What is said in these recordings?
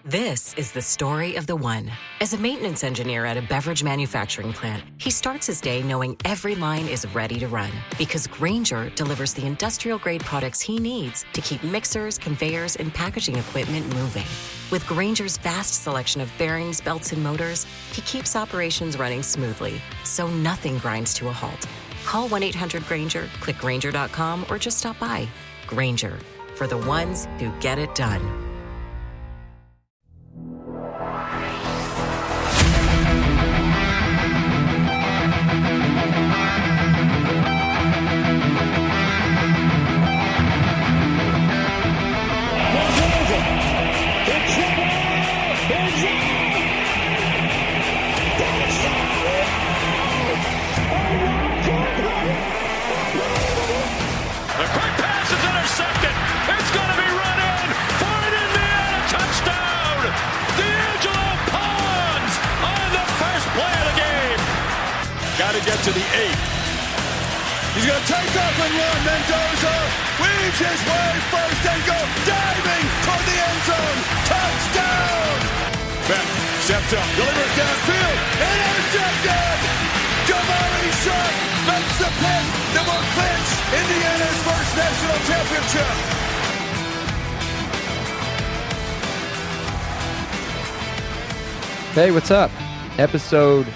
This is the story of the one. As a maintenance engineer at a beverage manufacturing plant, he starts his day knowing every line is ready to run because Grainger delivers the industrial-grade products he needs to keep mixers, conveyors, and packaging equipment moving. With Grainger's vast selection of bearings, belts, and motors, he keeps operations running smoothly, so nothing grinds to a halt. Call 1-800-GRAINGER, click Grainger.com, or just stop by. Grainger, for the ones who get it done. Get to the 8. He's going to take off and run. Mendoza weaves his way first and goes diving toward the end zone. Touchdown! Beck steps up, delivers downfield, intercepted! Jamari Sharp makes the pick that will clinch Indiana's first national championship. Hey, what's up? Episode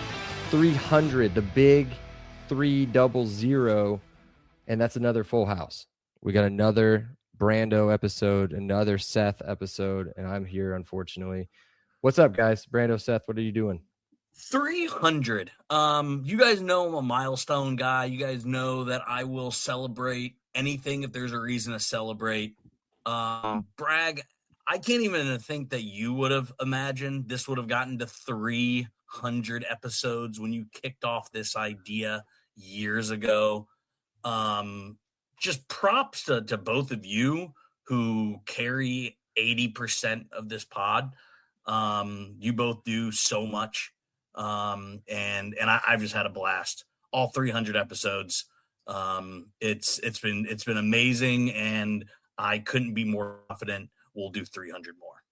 300, the big 300, and that's another full house. We got another Brando episode, another Seth episode, and I'm here, unfortunately. What's up, guys? Brando, Seth, what are you doing? 300. You guys know I'm a milestone guy. You guys know that I will celebrate anything if there's a reason to celebrate. Bragg, I can't even think that you would have imagined this would have gotten to 300 episodes when you kicked off this idea years ago. Just props to both of you who carry 80% of this pod. You both do so much. And I've just had a blast. All 300 episodes. It's been amazing, and I couldn't be more confident we'll do 300 more.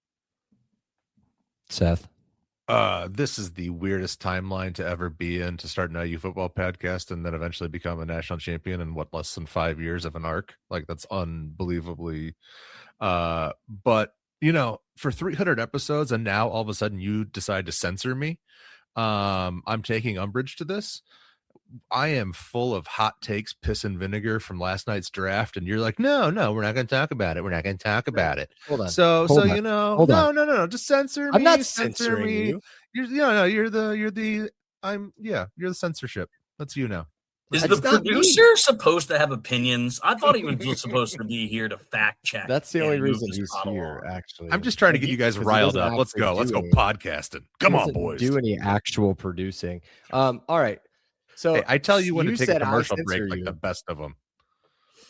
Seth. This is the weirdest timeline to ever be in, to start an IU football podcast and then eventually become a national champion in less than 5 years of an arc. Like, that's unbelievably. But for 300 episodes and now all of a sudden you decide to censor me. I'm taking umbrage to this. I am full of hot takes, piss and vinegar from last night's draft, and you're like, no, we're not going to talk about it. We're not going to talk about it. Hold on. No, just censor me. I'm not censor me. you. You're the censorship. That's you now. Is the producer supposed to have opinions? I thought he was supposed to be here to fact check. That's the only reason he's here, actually. I'm just trying to get you guys riled up. Let's go podcasting. Come on, boys. Do any actual producing? All right. So hey, I tell you when to take a commercial break, like the best of them.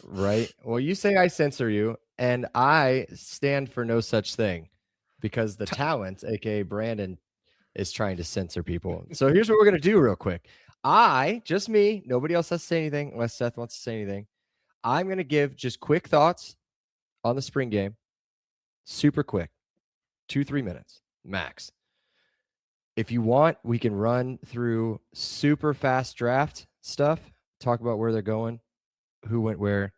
Right. Well, you say I censor you, and I stand for no such thing, because the talent, aka Brandon, is trying to censor people. So here's what we're gonna do real quick. Just me, nobody else has to say anything unless Seth wants to say anything. I'm gonna give just quick thoughts on the spring game. Super quick. 2-3 minutes max. If you want, we can run through super fast draft stuff, talk about where they're going, who went where,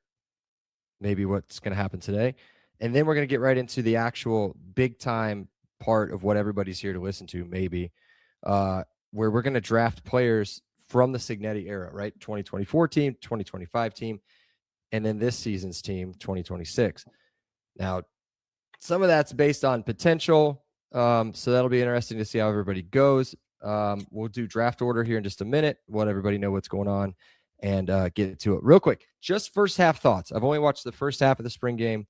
maybe what's going to happen today. And then we're going to get right into the actual big time part of what everybody's here to listen to, maybe, where we're going to draft players from the Cignetti era, right? 2024 team, 2025 team, and then this season's team, 2026. Now, some of that's based on potential. So that'll be interesting to see how everybody goes. We'll do draft order here in just a minute, let everybody know what's going on, and get to it real quick. Just first half thoughts. I've only watched the first half of the spring game.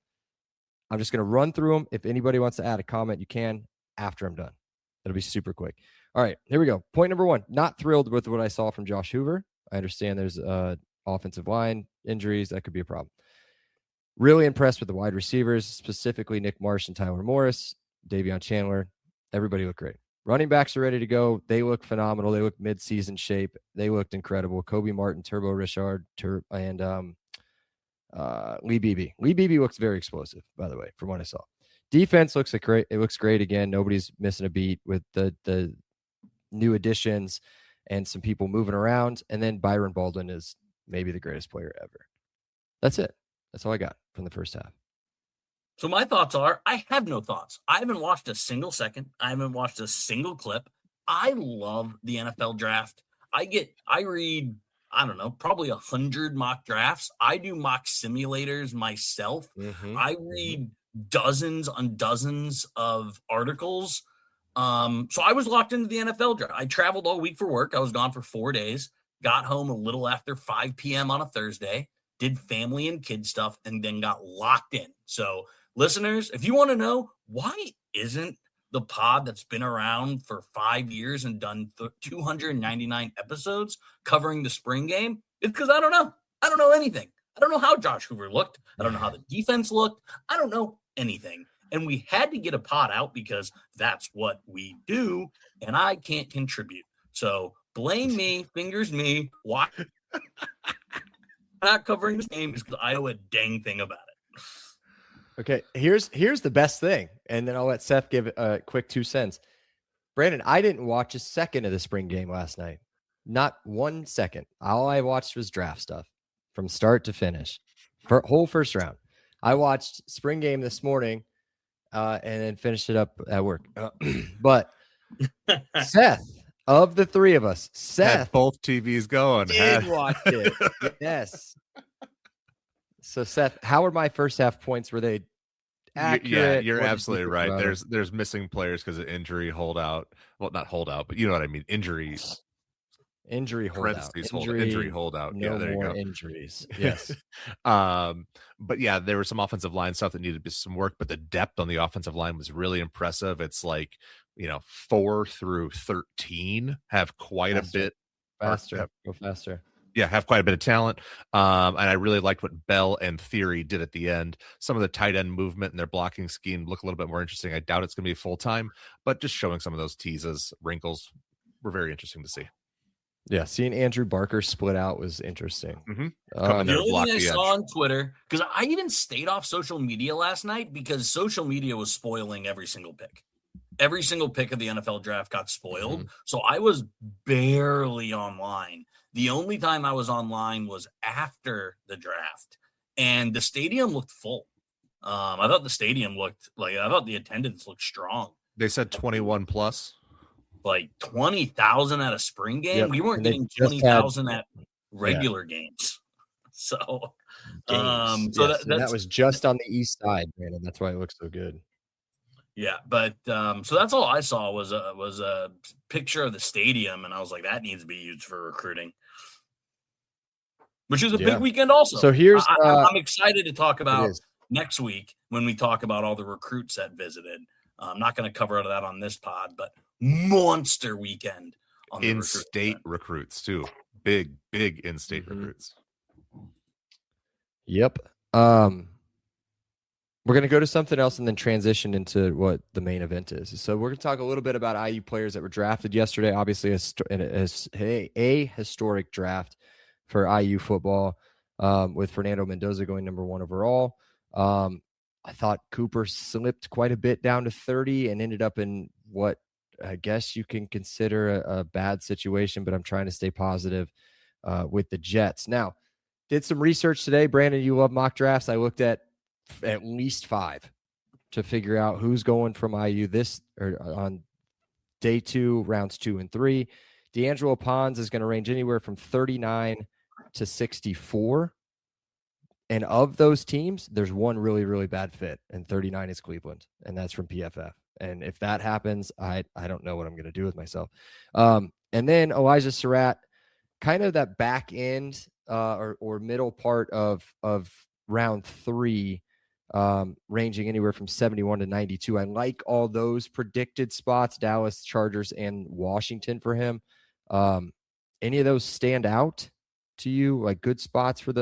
I'm just going to run through them. If anybody wants to add a comment, you can after I'm done. It'll be super quick. All right, here we go. Point number 1, not thrilled with what I saw from Josh Hoover. I understand there's offensive line injuries. That could be a problem. Really impressed with the wide receivers, specifically Nick Marsh and Tyler Morris. Davion Chandler, everybody looked great. Running backs are ready to go. They look phenomenal. They look mid-season shape. They looked incredible. Kobe Martin, Turbo Richard, and Lee Beebe. Lee Beebe looks very explosive, by the way, from what I saw. Defense looks great. It looks great again. Nobody's missing a beat with the new additions and some people moving around. And then Byron Baldwin is maybe the greatest player ever. That's it. That's all I got from the first half. So my thoughts are, I have no thoughts. I haven't watched a single second. I haven't watched a single clip. I love the NFL draft. I read, I don't know, probably 100 mock drafts. I do mock simulators myself. I read dozens on dozens of articles. So I was locked into the NFL draft. I traveled all week for work. I was gone for 4 days, got home a little after 5 p.m. on a Thursday, did family and kid stuff, and then got locked in. So listeners, if you want to know why isn't the pod that's been around for 5 years and done 299 episodes covering the spring game, it's because I don't know. I don't know anything. I don't know how Josh Hoover looked. I don't know how the defense looked. I don't know anything. And we had to get a pod out because that's what we do, and I can't contribute. So blame me, fingers me. Why not covering this game is because I know a dang thing about it. Okay, here's the best thing, and then I'll let Seth give a quick 2 cents. Brandon, I didn't watch a second of the spring game last night. Not 1 second. All I watched was draft stuff from start to finish. For whole first round. I watched spring game this morning and then finished it up at work. But Seth, of the three of us, Seth had both TVs going. Did watch it. Yes. So Seth, how were my first half points? Were they accurate? Yeah, you're absolutely right. There's missing players because of injury holdout. Well, not holdout, but you know what I mean. Injury holdout. Injury holdout. No, yeah, there you go. Injuries. Yes. But yeah, there was some offensive line stuff that needed some work, but the depth on the offensive line was really impressive. It's like, 4 through 13 have quite a bit faster. Go faster. Yeah, have quite a bit of talent. And I really liked what Bell and Theory did at the end. Some of the tight end movement and their blocking scheme look a little bit more interesting. I doubt it's going to be full time, but just showing some of those teases, wrinkles were very interesting to see. Yeah, seeing Andrew Barker split out was interesting. The only thing I saw on Twitter, because I even stayed off social media last night because social media was spoiling every single pick. Every single pick of the NFL draft got spoiled. So I was barely online. The only time I was online was after the draft, and the stadium looked full. I thought the stadium looked I thought the attendance looked strong. They said 21 plus. Like 20,000 at a spring game. Yep. We weren't getting 20,000 at regular games. So, that was just on the east side, man, and that's why it looks so good. Yeah, but so that's all I saw was a picture of the stadium, and I was like, that needs to be used for recruiting, which is a big weekend also. So here's I'm excited to talk about next week when we talk about all the recruits that visited. I'm not going to cover that on this pod, but monster weekend on in-state recruits too. Big in-state recruits. Yep. We're going to go to something else and then transition into what the main event is. So we're going to talk a little bit about IU players that were drafted yesterday. Obviously, a historic draft for IU football with Fernando Mendoza going number 1 overall. I thought Cooper slipped quite a bit down to 30 and ended up in what I guess you can consider a bad situation, but I'm trying to stay positive with the Jets. Now, did some research today. Brandon, you love mock drafts. I looked at least 5 to figure out who's going from IU on day 2, rounds 2 and 3. D'Angelo Pons is going to range anywhere from 39 to 64. And of those teams, there's one really, really bad fit, and 39 is Cleveland, and that's from PFF. And if that happens, I don't know what I'm going to do with myself. And then Elijah Surratt, kind of that back end or middle part of round 3, ranging anywhere from 71 to 92. I like all those predicted spots, Dallas, Chargers, and Washington for him. Any of those stand out to you, like good spots for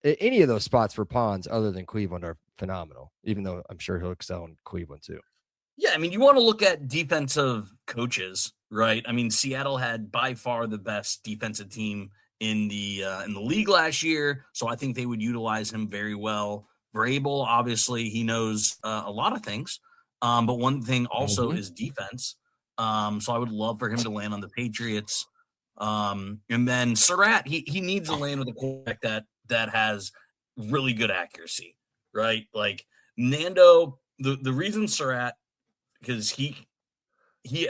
any of those spots for Pons other than Cleveland are phenomenal, even though I'm sure he'll excel in Cleveland too. Yeah, I mean, you want to look at defensive coaches, right? I mean, Seattle had by far the best defensive team in the league last year, so I think they would utilize him very well. Vrabel, obviously, he knows a lot of things. But one thing also is defense. So I would love for him to land on the Patriots. And then Surratt, he needs to land with a quarterback that has really good accuracy, right? Like Nando, the reason Surratt, because he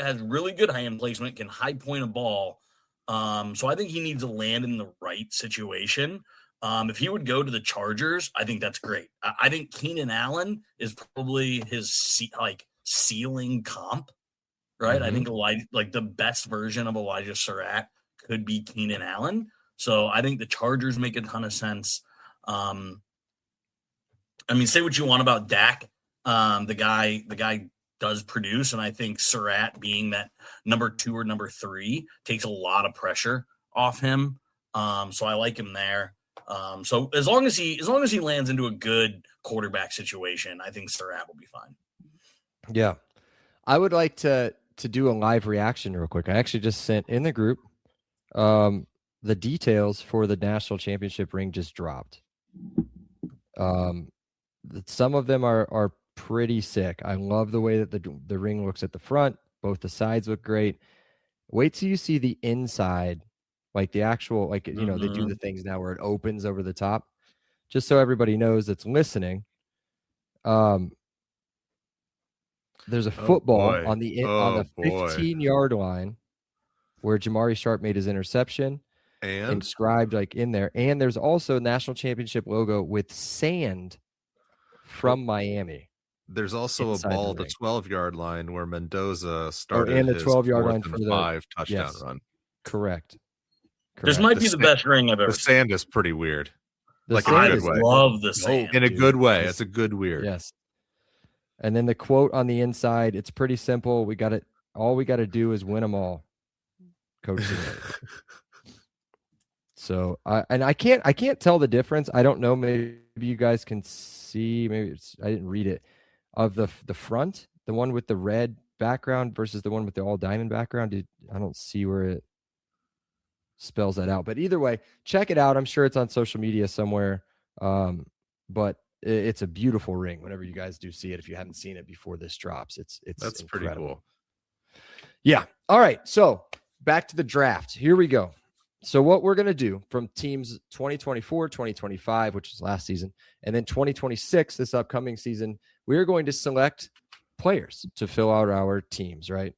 has really good hand placement, can high point a ball. So I think he needs to land in the right situation. If he would go to the Chargers, I think that's great. I think Keenan Allen is probably his ceiling comp, right? I think like the best version of Elijah Surratt could be Keenan Allen. So I think the Chargers make a ton of sense. I mean, say what you want about Dak. The guy does produce, and I think Surratt being that number 2 or number 3 takes a lot of pressure off him. So I like him there. So as long as he lands into a good quarterback situation, I think Surratt will be fine. Yeah. I would like to do a live reaction real quick. I actually just sent in the group the details for the national championship ring just dropped. Some of them are pretty sick. I love the way that the ring looks at the front. Both the sides look great. Wait till you see the inside, like the actual, like, you know, they do the things now where it opens over the top, just so everybody knows that's listening. There's a football on the 15-yard line where Jamari Sharp made his interception and inscribed like in there. And there's also a national championship logo with sand from Miami. There's also a ball, the 12-yard line where Mendoza started and the his 12-yard line for for the 5 touchdown run. Correct. This might be the best ring I've ever seen. The sand is pretty weird. Like I love the sand. In a good way. It's a good weird. Yes. And then the quote on the inside, it's pretty simple. We got it. All we got to do is win them all. Coach Cignetti. So I can't tell the difference. I don't know. Maybe you guys can see. Maybe I didn't read it. Of the front, the one with the red background versus the one with the all diamond background. I don't see where it spells that out. But either way, check it out. I'm sure it's on social media somewhere. But it's a beautiful ring. Whenever you guys do see it, if you haven't seen it before this drops, that's incredible. Pretty cool. Yeah. All right. So back to the draft. Here we go. So what we're going to do from teams 2024, 2025, which is last season, and then 2026, this upcoming season, we are going to select players to fill out our teams, right?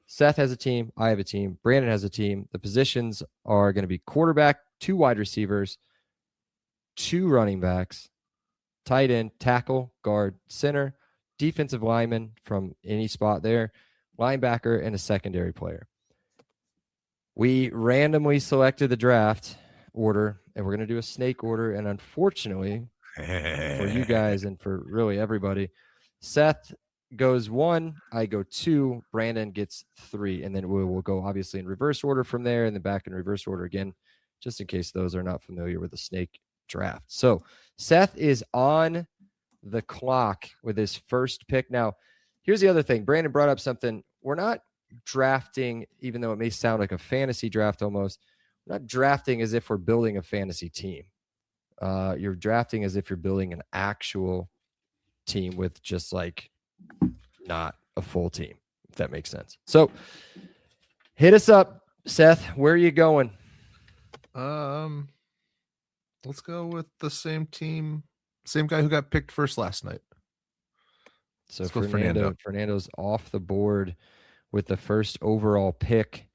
Seth has a team. I have a team. Brandon has a team. The positions are going to be quarterback, 2 wide receivers, 2 running backs, tight end, tackle, guard, center, defensive lineman from any spot there, linebacker, and a secondary player. We randomly selected the draft order, and we're going to do a snake order. And unfortunately, for you guys and for really everybody, Seth goes 1, I go 2, Brandon gets 3, and then we'll go obviously in reverse order from there, and then back in reverse order again, just in case those are not familiar with the snake draft. So Seth is on the clock with his first pick. Now, here's the other thing. Brandon brought up something. We're not drafting, even though it may sound like a fantasy draft almost, we're not drafting as if we're building a fantasy team. You're drafting as if you're building an actual team with just like not a full team, if that makes sense. So hit us up, Seth. Where are you going? Let's go with the same team, same guy who got picked first last night. So Fernando's off the board with the first overall pick.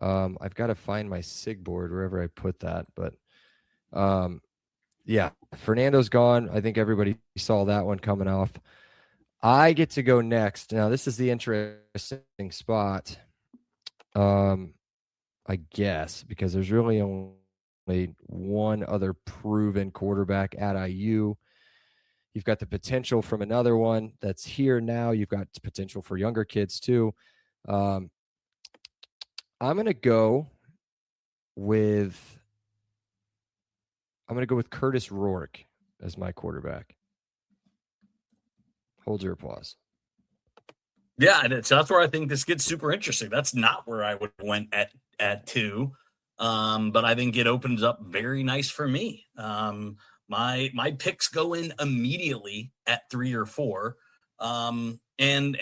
I've got to find my SIG board wherever I put that, but yeah, Fernando's gone. I think everybody saw that one coming off. I get to go next. Now, this is the interesting spot, I guess, because there's really only one other proven quarterback at IU. You've got the potential from another one that's here now. You've got potential for younger kids too. I'm going to go with Curtis Rourke as my quarterback. Hold your applause. Yeah, and that's where I think this gets super interesting. That's not where I would have went at 2. But I think it opens up very nice for me. my picks go in immediately at 3 or 4. And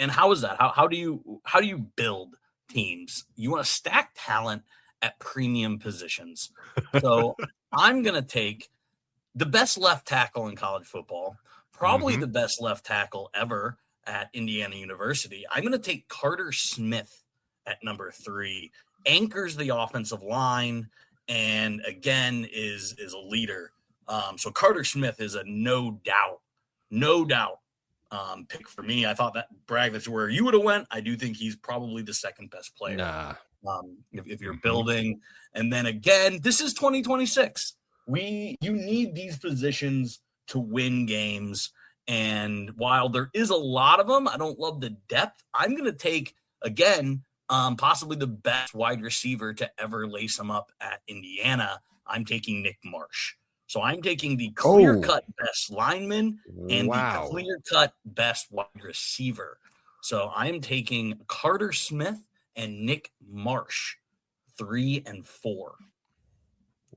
how is that? How do you build teams? You want to stack talent at premium positions. So I'm going to take the best left tackle in college football, probably the best left tackle ever at Indiana University. I'm going to take Carter Smith at number 3, anchors the offensive line, and again is a leader. So Carter Smith is a no doubt pick for me. I thought that, Bragg, that's where you would have went. I do think he's probably the second best player. Nah. If you're building, and then again, this is 2026. You need these positions to win games. And while there is a lot of them, I don't love the depth. I'm going to take, again, possibly the best wide receiver to ever lace them up at Indiana. I'm taking Nick Marsh. So I'm taking the clear-cut best lineman and the clear-cut best wide receiver. So I'm taking Carter Smith and Nick Marsh, 3 and 4.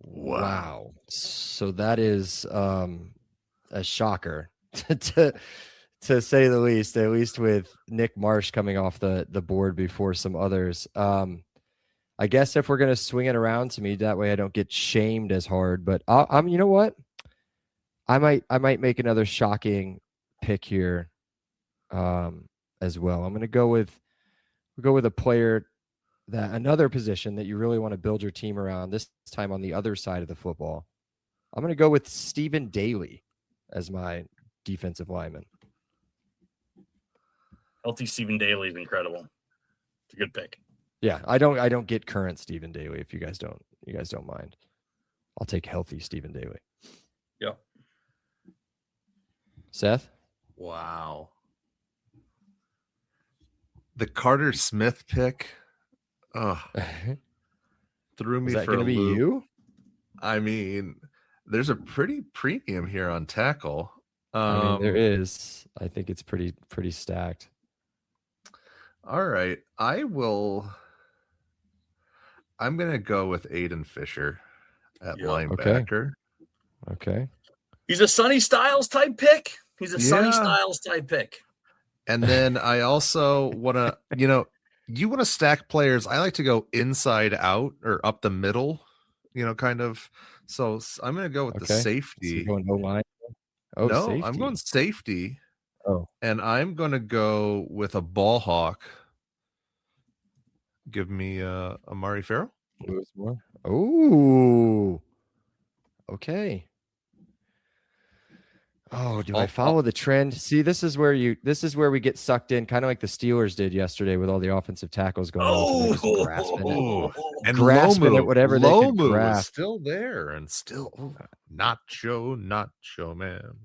Wow. So that is a shocker to say the least, at least with Nick Marsh coming off the board before some others. I guess if we're going to swing it around to me, that way I don't get shamed as hard, but I'm, you know what? I might make another shocking pick here as well. I'm going to go with a player another position that you really want to build your team around, this time on the other side of the football. I'm going to go with Stephen Daly as my defensive lineman. Healthy Stephen Daly is incredible. It's a good pick. Yeah, I don't get current Stephen Daly if you guys don't mind. I'll take healthy Stephen Daly. Yep. Seth? Wow. The Carter Smith pick threw me Is that for a going to be loop. you? I mean, there's a pretty premium here on tackle. I mean, there is. I think it's pretty stacked. All right. I'm going to go with Aiden Fisher at linebacker. Okay. He's a Sonny Styles type pick. Sonny Styles type pick. And then I also want to, you want to stack players. I like to go inside out or up the middle, kind of. So I'm going to go with the safety. So going no line. Oh, no, safety. I'm going safety. Oh, and I'm going to go with a ball hawk. Give me Amari Farrell. Oh, okay. Oh, do I follow the trend? See, this is where we get sucked in, kind of like the Steelers did yesterday with all the offensive tackles going on. And grasping at whatever they could grasp. Still there and still Nacho man.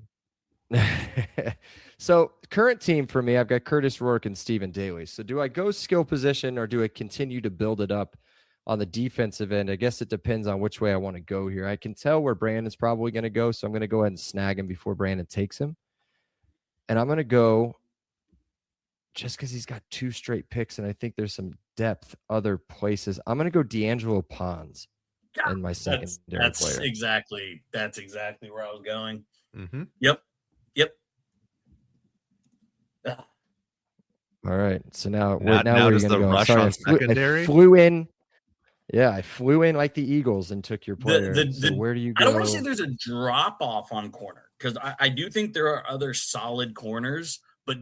So current team for me, I've got Curtis Rourke and Stephen Daly. So do I go skill position or do I continue to build it up on the defensive end? I guess it depends on which way I want to go here. I can tell where Brandon's probably going to go, so I'm going to go ahead and snag him before Brandon takes him. And I'm going to go just because he's got 2 straight picks and I think there's some depth other places. I'm going to go D'Angelo Pons in my secondary player. That's exactly where I was going. Mm-hmm. Yep. All right. So now where are you going to go? Rush on secondary? I flew in. Yeah, I flew in like the Eagles and took your player. So where do you go? I don't want to say there's a drop off on corner because I do think there are other solid corners, but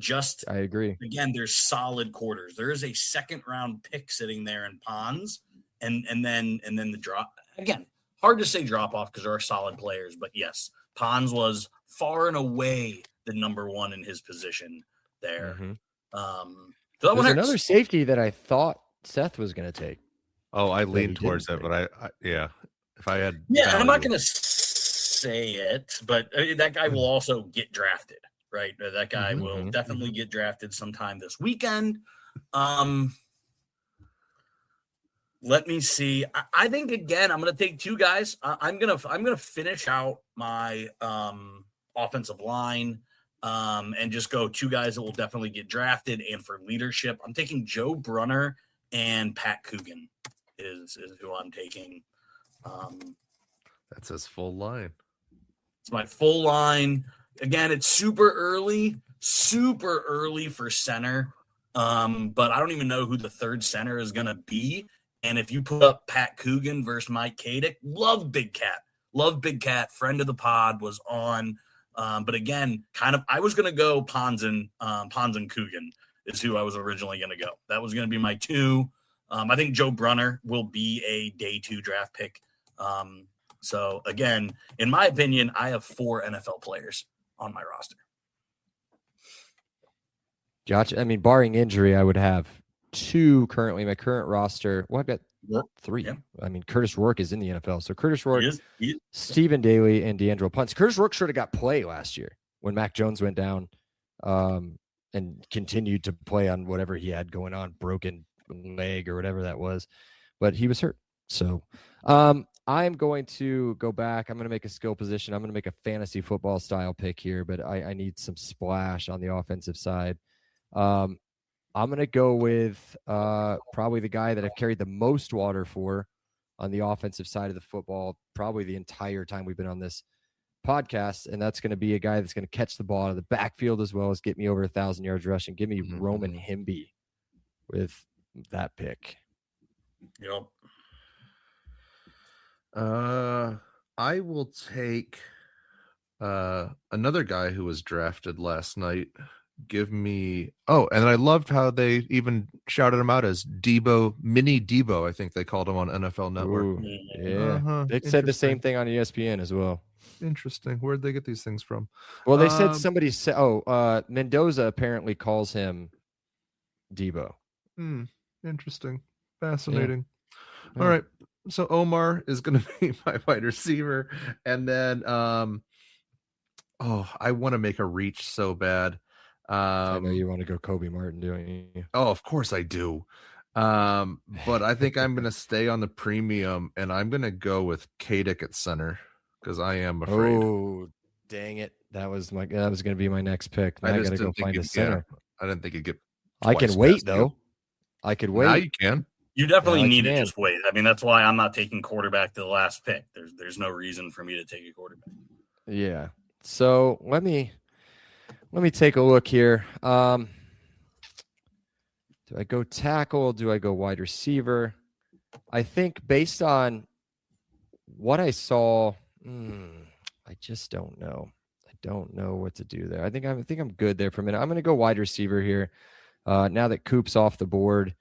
I agree. Again, there's solid corners. There is a second round pick sitting there in Pons, and then the drop. Again, hard to say drop off because there are solid players, but yes, Pons was far and away the number 1 in his position there. Mm-hmm. So there's another safety that I thought Seth was going to take. Oh, I leaned towards that, but I if I had, I'm not going to say it, but that guy will also get drafted, right? That guy will definitely get drafted sometime this weekend. Let me see. I think again, I'm going to take 2 guys. I'm going to finish out my offensive line and just go 2 guys that will definitely get drafted. And for leadership, I'm taking Joe Brunner and Pat Coogan is who I'm taking. That's his full line. It's my full line. Again, it's super early for center. But I don't even know who the third center is going to be. And if you put up Pat Coogan versus Mike Kadick, love Big Cat. Friend of the pod was on. But again, I was going to go Pons and Coogan is who I was originally going to go. That was going to be my 2. I think Joe Brunner will be a day 2 draft pick. So again, in my opinion, I have 4 NFL players on my roster. Gotcha. I mean, barring injury, I would have 2 currently. My current roster, well, I've got 3. Yeah. I mean, Curtis Rourke is in the NFL. So Curtis Rourke, Stephen Daly, and D'Angelo Punts. Curtis Rourke sort of got play last year when Mac Jones went down and continued to play on whatever he had going on, broken leg or whatever that was. But he was hurt. So I'm going to go back. I'm going to make a skill position. I'm going to make a fantasy football style pick here, but I need some splash on the offensive side. I'm going to go with probably the guy that I've carried the most water for on the offensive side of the football, probably the entire time we've been on this podcast. And that's going to be a guy that's going to catch the ball out of the backfield as well as get me over 1,000 yards rushing. Give me Roman Himby with that pick. Yep. I will take another guy who was drafted last night. Give me and I loved how they even shouted him out as Debo, Mini Debo. I think they called him on NFL Network. Ooh, yeah, they said the same thing on ESPN as well. Interesting. Where'd they get these things from? Well, they said somebody said, Mendoza apparently calls him Debo. Interesting. Fascinating. Yeah. All right. So Omar is going to be my wide receiver. And then, I want to make a reach so bad. I know you want to go Kobe Martin, don't you? Oh, of course I do. But I think I'm going to stay on the premium, and I'm going to go with Kadick at center because I am afraid. Oh, dang it! That was going to be my next pick. Now I got to go find a center. I didn't think it'd get. I can wait though. I could wait. Now you can. You definitely need to just wait. I mean, that's why I'm not taking quarterback to the last pick. There's no reason for me to take a quarterback. Yeah. So let me take a look here. Do I go tackle? Do I go wide receiver? I think based on what I saw, I just don't know. I don't know what to do there. I think I'm good there for a minute. I'm going to go wide receiver here. Now that Coop's off the board,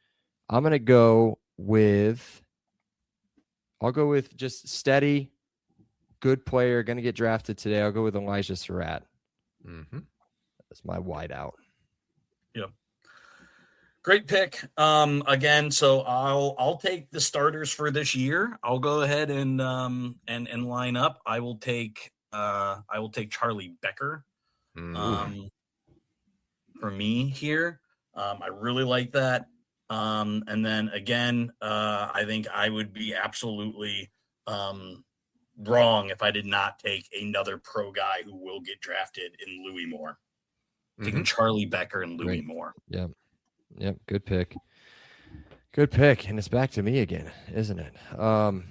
I'm going to go with just steady, good player, going to get drafted today. I'll go with Elijah Surratt. That's my wide out. Yep. Great pick. Again, so I'll take the starters for this year. I'll go ahead and line up. I will take Charlie Becker. For me here. I really like that. And then again, I think I would be absolutely wrong if I did not take another pro guy who will get drafted in Louis Moore. Taking Charlie Becker and Louis Moore. Yep. Good pick. And it's back to me again, isn't it? All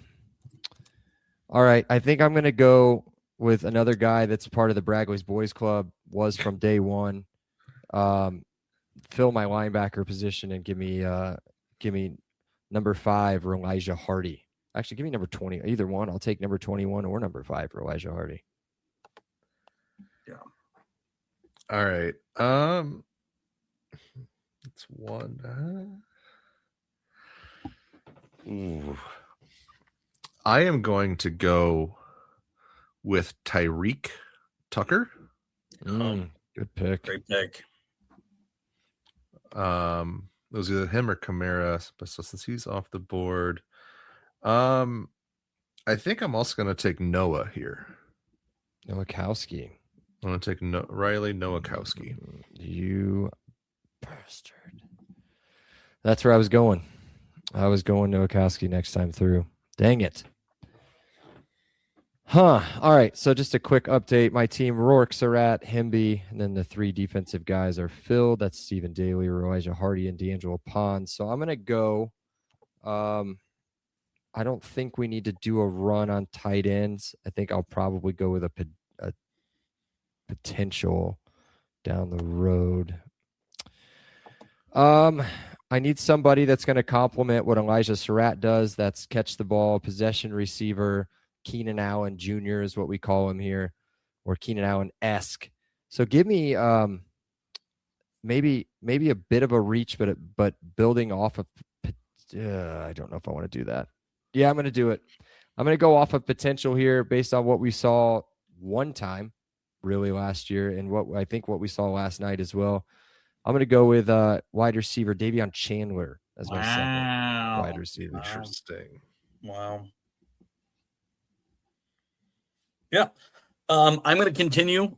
right. I think I'm going to go with another guy that's part of the Bragley's Boys Club, was from day one. Fill my linebacker position and give me number 5 or Elijah Hardy. Actually, give me number 20. Either one. I'll take number 21 or number 5 for Elijah Hardy. Yeah. All right. It's one. I am going to go with Tyreek Tucker. Good pick. Great pick. It was either him or Kamara, but so since he's off the board, I think I'm also going to take Noah here. Nowakowski. I'm going to take Riley Nowakowski. You bastard. That's where I was going. I was going Nowakowski next time through. Dang it. All right. So just a quick update. My team, Rourke, Surratt, Hemby, and then the 3 defensive guys are filled. That's Stephen Daly, Elijah Hardy, and D'Angelo Pons. So I'm going to go. I don't think we need to do a run on tight ends. I think I'll probably go with a potential down the road. I need somebody that's going to complement what Elijah Surratt does. That's catch the ball, possession receiver. Keenan Allen Jr. is what we call him here, or Keenan Allen-esque. So give me maybe a bit of a reach, but building off of. I don't know if I want to do that. Yeah, I'm going to do it. I'm going to go off of potential here based on what we saw one time, really last year, and what we saw last night as well. I'm going to go with wide receiver Davion Chandler as my second wide receiver. Interesting. Wow. Yeah. I'm going to continue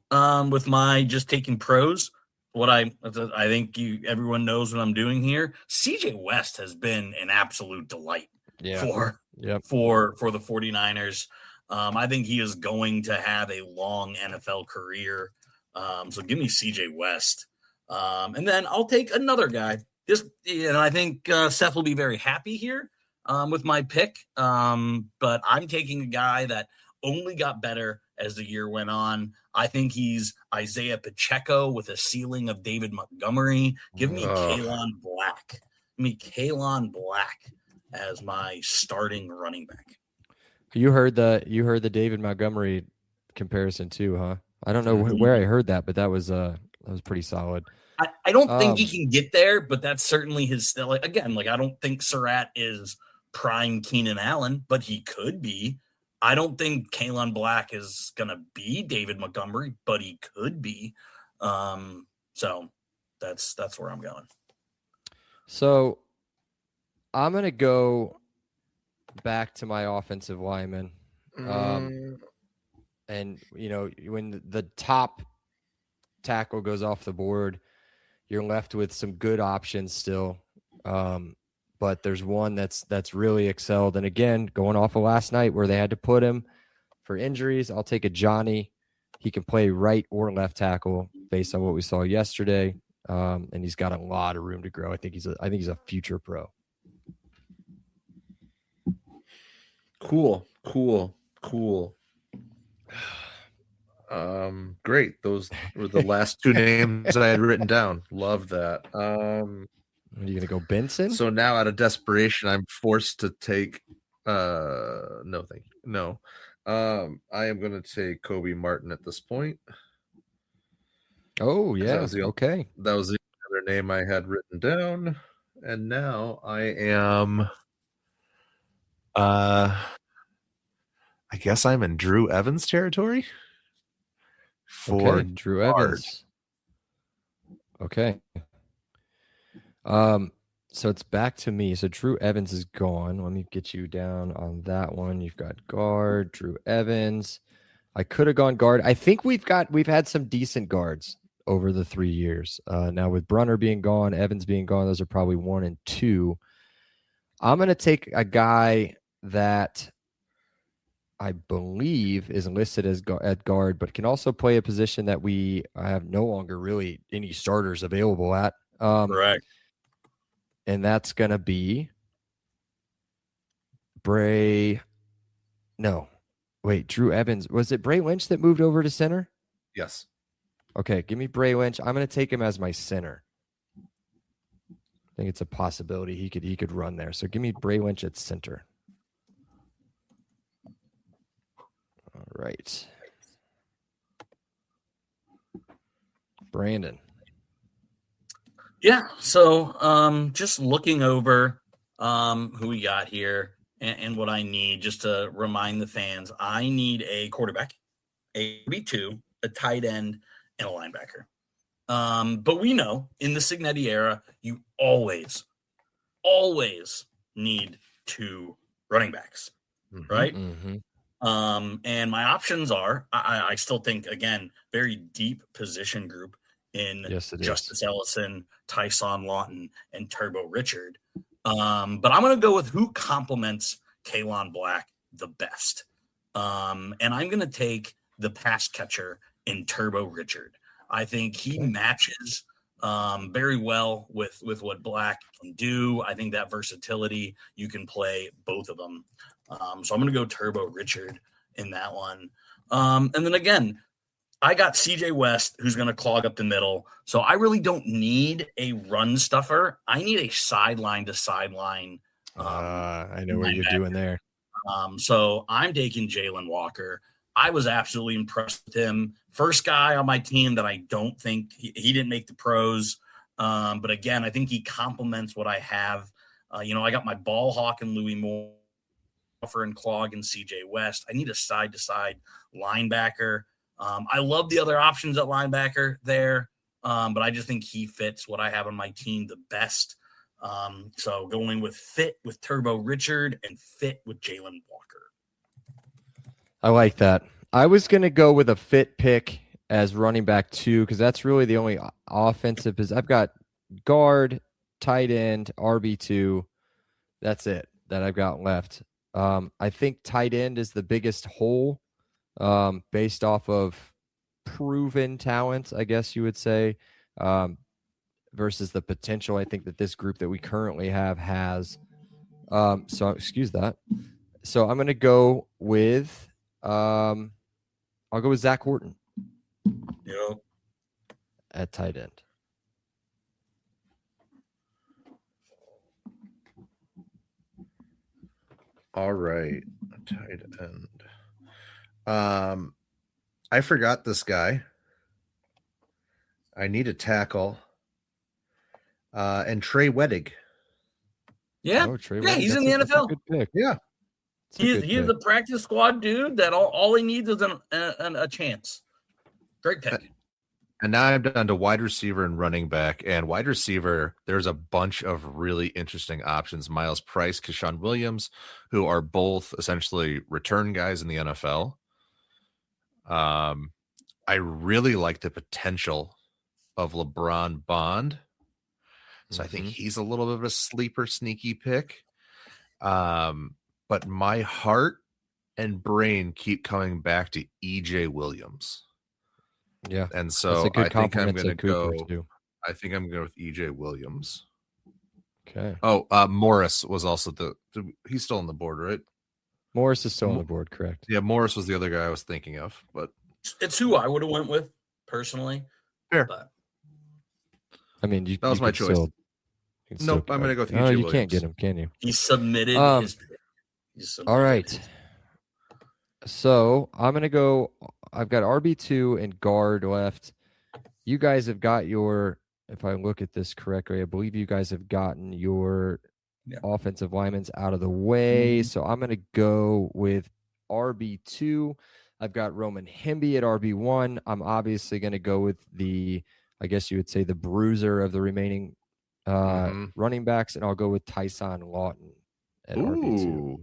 with my just taking pros. What I think everyone knows what I'm doing here. CJ West has been an absolute delight for the 49ers. I think he is going to have a long NFL career. So give me CJ West. And then I'll take another guy. I think Seth will be very happy here with my pick. But I'm taking a guy that only got better as the year went on. I think he's Isaiah Pacheco with a ceiling of David Montgomery. Give me Kalen Black. Give me Kalen Black as my starting running back. You heard the David Montgomery comparison too, huh? I don't know where I heard that, but that was pretty solid. I don't think he can get there, but that's certainly his still. Again, I don't think Surratt is prime Keenan Allen, but he could be. I don't think Kalen Black is gonna be David Montgomery, but he could be. So that's where I'm going. So I'm gonna go back to my offensive lineman. And when the top tackle goes off the board, you're left with some good options still. But there's one that's really excelled. And again, going off of last night where they had to put him for injuries, I'll take a Johnny. He can play right or left tackle based on what we saw yesterday. And he's got a lot of room to grow. I think he's a future pro. Cool. Great. Those were the last two names that I had written down. Love that. Are you gonna go Benson? So now, out of desperation, I'm forced to take. No, thank you. No, I am going to take Kobe Martin at this point. Oh yeah. Okay. That was the other name I had written down, and now I am. I guess I'm in Drew Evans territory. For Drew Evans. Okay. So it's back to me. So Drew Evans is gone. Let me get you down on that one. You've got guard, Drew Evans. I could have gone guard. I think we've had some decent guards over the 3 years. Now with Brunner being gone, Evans being gone, those are probably 1 and 2. I'm going to take a guy that I believe is listed as at guard, but can also play a position that we have no longer really any starters available at. Correct. And that's going to be Drew Evans. Was it Bray Lynch that moved over to center? Yes. Okay, give me Bray Lynch. I'm going to take him as my center. I think it's a possibility he could run there. So give me Bray Lynch at center. All right. Brandon. Yeah, so just looking over who we got here and what I need, just to remind the fans, I need a quarterback, a B2, a tight end, and a linebacker. But we know in the Cignetti era, you always need 2 running backs, right? Mm-hmm. And my options are, I still think, again, very deep position group in Justice Ellison, Tyson Lawton, and Turbo Richard. But I'm going to go with who complements Kalen Black the best. And I'm going to take the pass catcher in Turbo Richard. I think he matches very well with what Black can do. I think that versatility, you can play both of them. So I'm going to go Turbo Richard in that one. And then again, I got CJ West, who's going to clog up the middle. So I really don't need a run stuffer. I need a sideline to sideline. I know what you're doing there. So I'm taking Jalen Walker. I was absolutely impressed with him. First guy on my team that I don't think he didn't make the pros. But again, I think he complements what I have. I got my ball hawk and Louis Moore and Clog and CJ West. I need a side-to-side linebacker. I love the other options at linebacker there, but I just think he fits what I have on my team the best. So going with fit with Turbo Richard and fit with Jalen Walker. I like that. I was going to go with a fit pick as running back 2 because that's really the only offensive. I've got guard, tight end, RB2. That's it that I've got left. I think tight end is the biggest hole based off of proven talent, I guess you would say, versus the potential I think that this group that we currently have has. So excuse that. So I'm going to go with I'll go with Zach Horton. Yep. At tight end. All right, tight end. I forgot this guy. I need a tackle. And Trey Weddig. Yeah, Trey yeah, Weddig. he's in That's the a NFL. good pick. Yeah, He's a practice squad dude that all he needs is a chance. Great pick. And now I'm down to wide receiver and running back. And wide receiver, there's a bunch of really interesting options. Miles Price, Keshawn Williams, who are both essentially return guys in the NFL. I really like the potential of LeBron Bond. So I think he's a little bit of a sleeper, sneaky pick. But my heart and brain keep coming back to EJ Williams. Yeah. And so I think I'm going to go. I think I'm going with EJ Williams. Okay. Oh, Morris was also he's still on the board, right? Morris is still on the board, correct? Yeah, Morris was the other guy I was thinking of, but it's who I would have went with personally. Fair. But I mean, that was my choice. Nope, I'm going to go with EJ Williams. You can't get him, can you? He submitted his pick. All right. So I'm going to go. I've got RB2 and guard left. You guys have got if I look at this correctly, I believe you guys have gotten your offensive linemen out of the way. So I'm going to go with RB2. I've got Roman Hemby at RB1. I'm obviously going to go with I guess you would say the bruiser of the remaining running backs, and I'll go with Tyson Lawton at RB2.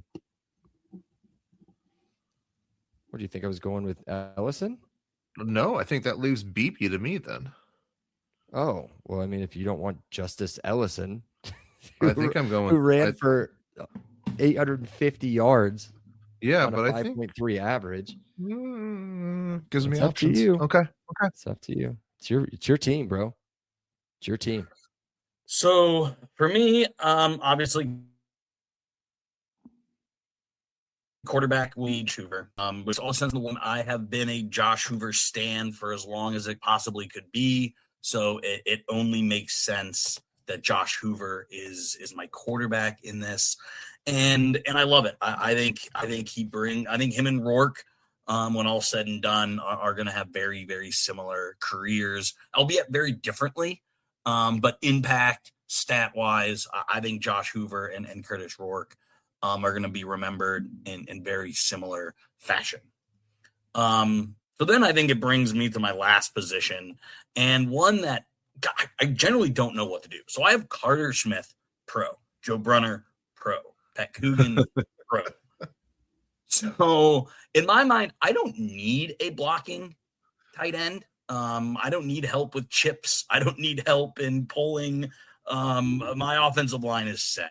What do you think I was going with, Ellison? No, I think that leaves Beepy to me then. Oh, well, I mean, if you don't want Justice Ellison, I think I'm going. Who ran for 850 yards. Yeah, on but a I think 5.3 average. Gives me It's options. up to you. Okay. It's up to you. It's your team, bro. It's your team. So for me, obviously, quarterback Josh Hoover, which all sense in the one I have been a Josh Hoover stan for as long as it possibly could be. So it only makes sense that Josh Hoover is my quarterback in this, and I love it. I think him and Rourke, when all said and done, are going to have very, very similar careers, albeit very differently, but impact stat wise, I think Josh Hoover and Curtis Rourke are going to be remembered in very similar fashion. So then I think it brings me to my last position, and one that I generally don't know what to do. So I have Carter Smith, pro, Joe Brunner, pro, Pat Coogan, pro. So in my mind, I don't need a blocking tight end. I don't need help with chips. I don't need help in pulling. My offensive line is set.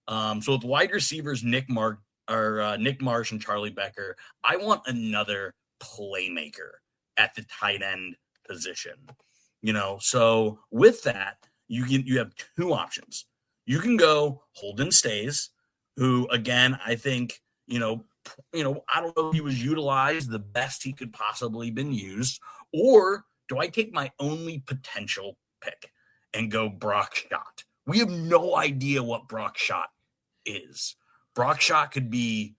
So with wide receivers, Nick Marsh and Charlie Becker, I want another playmaker at the tight end position. So with that, you have two options. You can go Holden Stays, who again, I think, I don't know if he was utilized the best he could possibly been used, or do I take my only potential pick and go Brock Schott? We have no idea what Brock Schott is. Brock Schott could be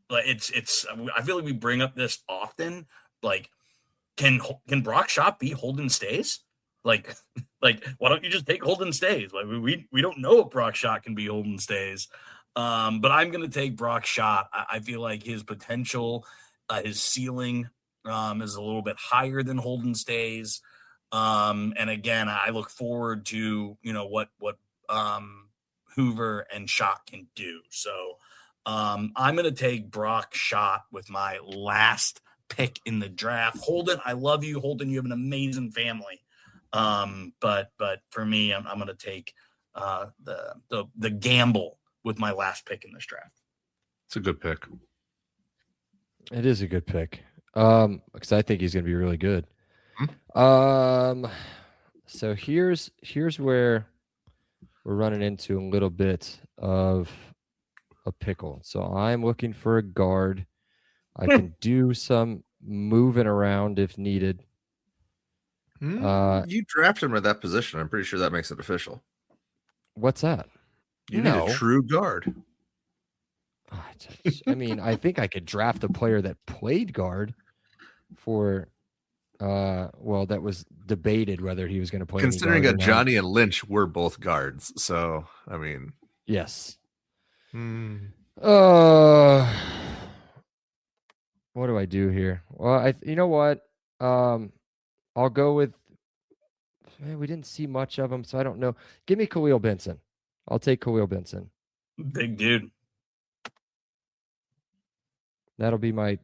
like I feel like we bring up this often. Like, can Brock Schott be Holden Stays? Like why don't you just take Holden Stays? Like we don't know if Brock Schott can be Holden Stays. But I'm going to take Brock Schott. I feel like his potential, his ceiling is a little bit higher than Holden Stays. And again, I look forward to, what Hoover and Schott can do. So I'm going to take Brock Schott with my last pick in the draft. Holden, I love you. Holden, you have an amazing family. But for me, I'm going to take the gamble with my last pick in this draft. It's a good pick. It is a good pick. Because I think he's going to be really good. So here's where we're running into a little bit of a pickle. So I'm looking for a guard. I can do some moving around if needed. You drafted him at that position. I'm pretty sure that makes it official. What's that? You need a true guard. I mean, I think I could draft a player that played guard for that was debated whether he was going to play. Considering that Johnny and Lynch were both guards, so I mean, yes. Hmm. What do I do here? Well, you know what? I'll go with. Man, we didn't see much of him, so I don't know. Give me Khalil Benson. I'll take Khalil Benson. Big dude. That'll be my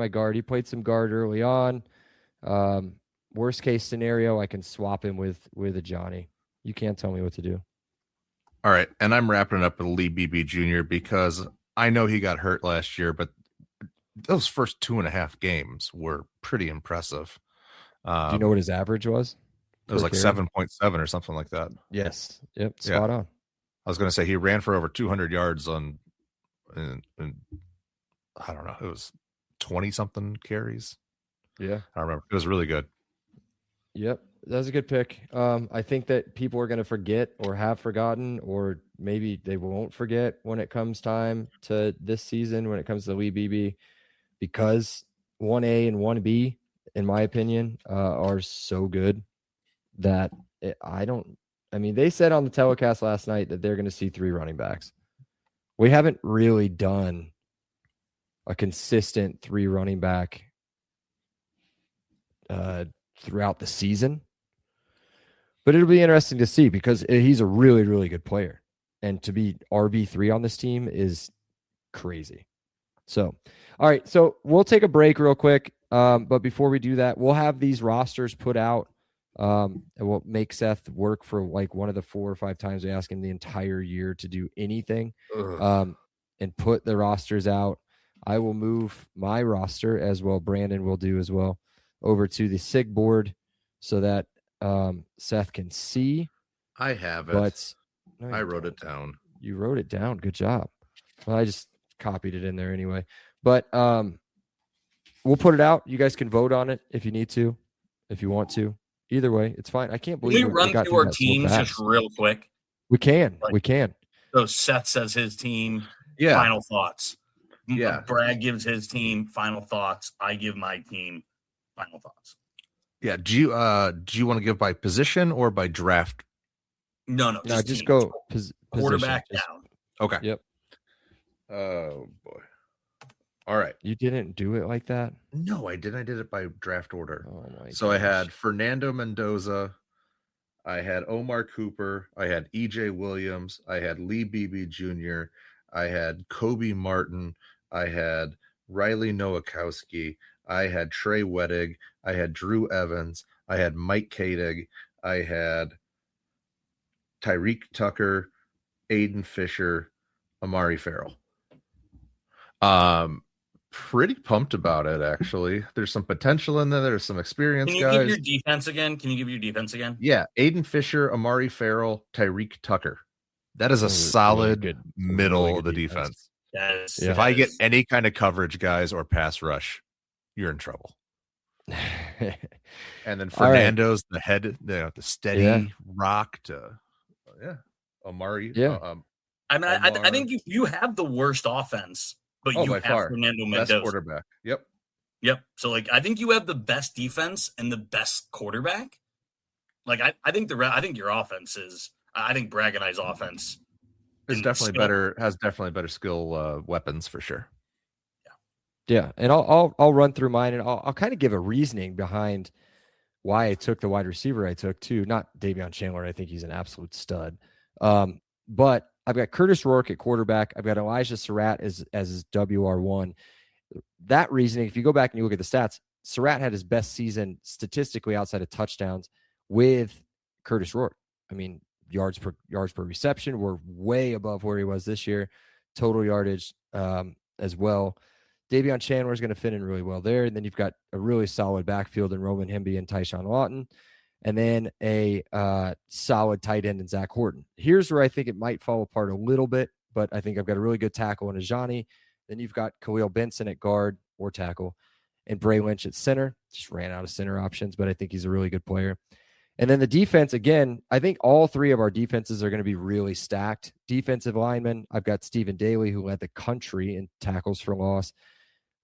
guard. He played some guard early on. Worst case scenario, I can swap him with a Johnny. You can't tell me what to do. All right, and I'm wrapping it up with Lee Beebe Jr. because I know he got hurt last year, but those first 2.5 games were pretty impressive. Do you know what his average was? It was like 7.7 or something like that. Yes. Yep. Spot on. I was going to say he ran for over 200 yards on, and I don't know, it was 20 something carries. Yeah, I remember. It was really good. Yep, that was a good pick. I think that people are going to forget or have forgotten, or maybe they won't forget when it comes time to this season, when it comes to Lee Beebe, because 1A and 1B, in my opinion, are so good that they said on the telecast last night that they're going to see 3 running backs. We haven't really done a consistent 3 running back throughout the season, but it'll be interesting to see because he's a really, really good player, and to be RB3 on this team is crazy. So, all right, so we'll take a break real quick. But before we do that, we'll have these rosters put out. And we'll make Seth work for like one of the 4 or 5 times we ask him the entire year to do anything, and put the rosters out. I will move my roster, as well Brandon will do as well, over to the SIG board so that Seth can see. I have it. But I wrote it down. You wrote it down. Good job. Well, I just copied it in there anyway. But we'll put it out. You guys can vote on it if you need to, if you want to. Either way, it's fine. I can't believe we run through our teams just real quick. We can. So Seth says his team. Yeah. Final thoughts. Yeah. Brad gives his team final thoughts. I give my team final thoughts. Yeah. Do you want to give by position or by draft? No. Just go quarterback position. down. Okay. Yep. Oh boy. All right. You didn't do it like that? No, I didn't. I did it by draft order. Oh my So gosh. I had Fernando Mendoza. I had Omar Cooper. I had EJ Williams. I had Lee Beebe Jr. I had Kobe Martin. I had Riley Nowakowski. I had Trey Wettig. I had Drew Evans. I had Mike Kadig. I had Tyreek Tucker, Aiden Fisher, Amari Farrell. Pretty pumped about it, actually. There's some potential in there. There's some experience, guys. Can you give your defense again? Yeah, Aiden Fisher, Amari Farrell, Tyreek Tucker. That is a solid middle of the defense. Yes. Yeah. If I get any kind of coverage, guys, or pass rush, you're in trouble. And then All right. Fernando's the steady rock to Amari. Yeah. I mean, I Omar. think you have the worst offense, but you by have far Fernando best Mendoza. quarterback. Yep. So like, I think you have the best defense and the best quarterback. Like, I think your offense is. I think Bragg and I's offense is definitely better. Has definitely better skill weapons for sure. Yeah, and I'll run through mine, and I'll kind of give a reasoning behind why I took the wide receiver I took too. Not Davion Chandler. I think he's an absolute stud. But I've got Curtis Rourke at quarterback. I've got Elijah Surratt as his WR1. That reasoning, if you go back and you look at the stats, Surratt had his best season statistically outside of touchdowns with Curtis Rourke. I mean, yards per reception were way above where he was this year. Total yardage as well. Davion Chandler is going to fit in really well there. And then you've got a really solid backfield in Roman Hemby and Tyshawn Lawton. And then a solid tight end in Zach Horton. Here's where I think it might fall apart a little bit, but I think I've got a really good tackle in Ajani. Then you've got Khalil Benson at guard or tackle and Bray Lynch at center. Just ran out of center options, but I think he's a really good player. And then the defense, again, I think all three of our defenses are going to be really stacked. Defensive linemen, I've got Stephen Daly, who led the country in tackles for loss.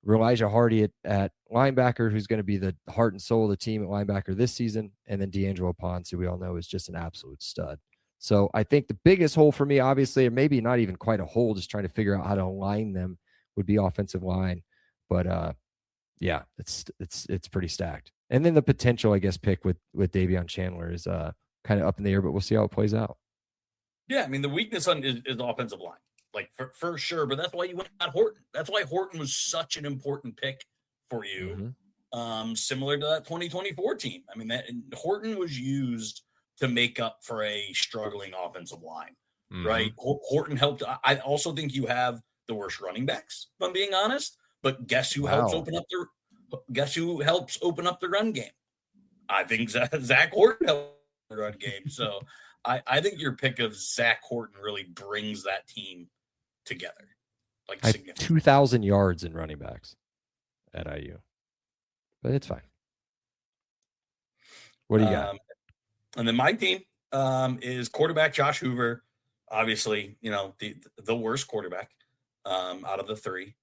Elijah Hardy at linebacker, who's going to be the heart and soul of the team at linebacker this season. And then D'Angelo Ponce, who we all know is just an absolute stud. So I think the biggest hole for me, obviously, or maybe not even quite a hole, just trying to figure out how to align them, would be offensive line. But yeah, it's pretty stacked. And then the potential, I guess, pick with Davion Chandler is kind of up in the air, but we'll see how it plays out. Yeah, I mean, the weakness is the offensive line. Like, for sure, but that's why you went at Horton. That's why Horton was such an important pick for you, similar to that 2024 team. I mean, Horton was used to make up for a struggling offensive line, right? Horton helped. I also think you have the worst running backs, if I'm being honest, but guess who helps open up the run game? I think Zach Horton helped the run game. So I think your pick of Zach Horton really brings that team together. Like, I have 2,000 yards in running backs at IU, but it's fine. What do you got? And then my team is quarterback Josh Hoover. Obviously, the worst quarterback out of the three.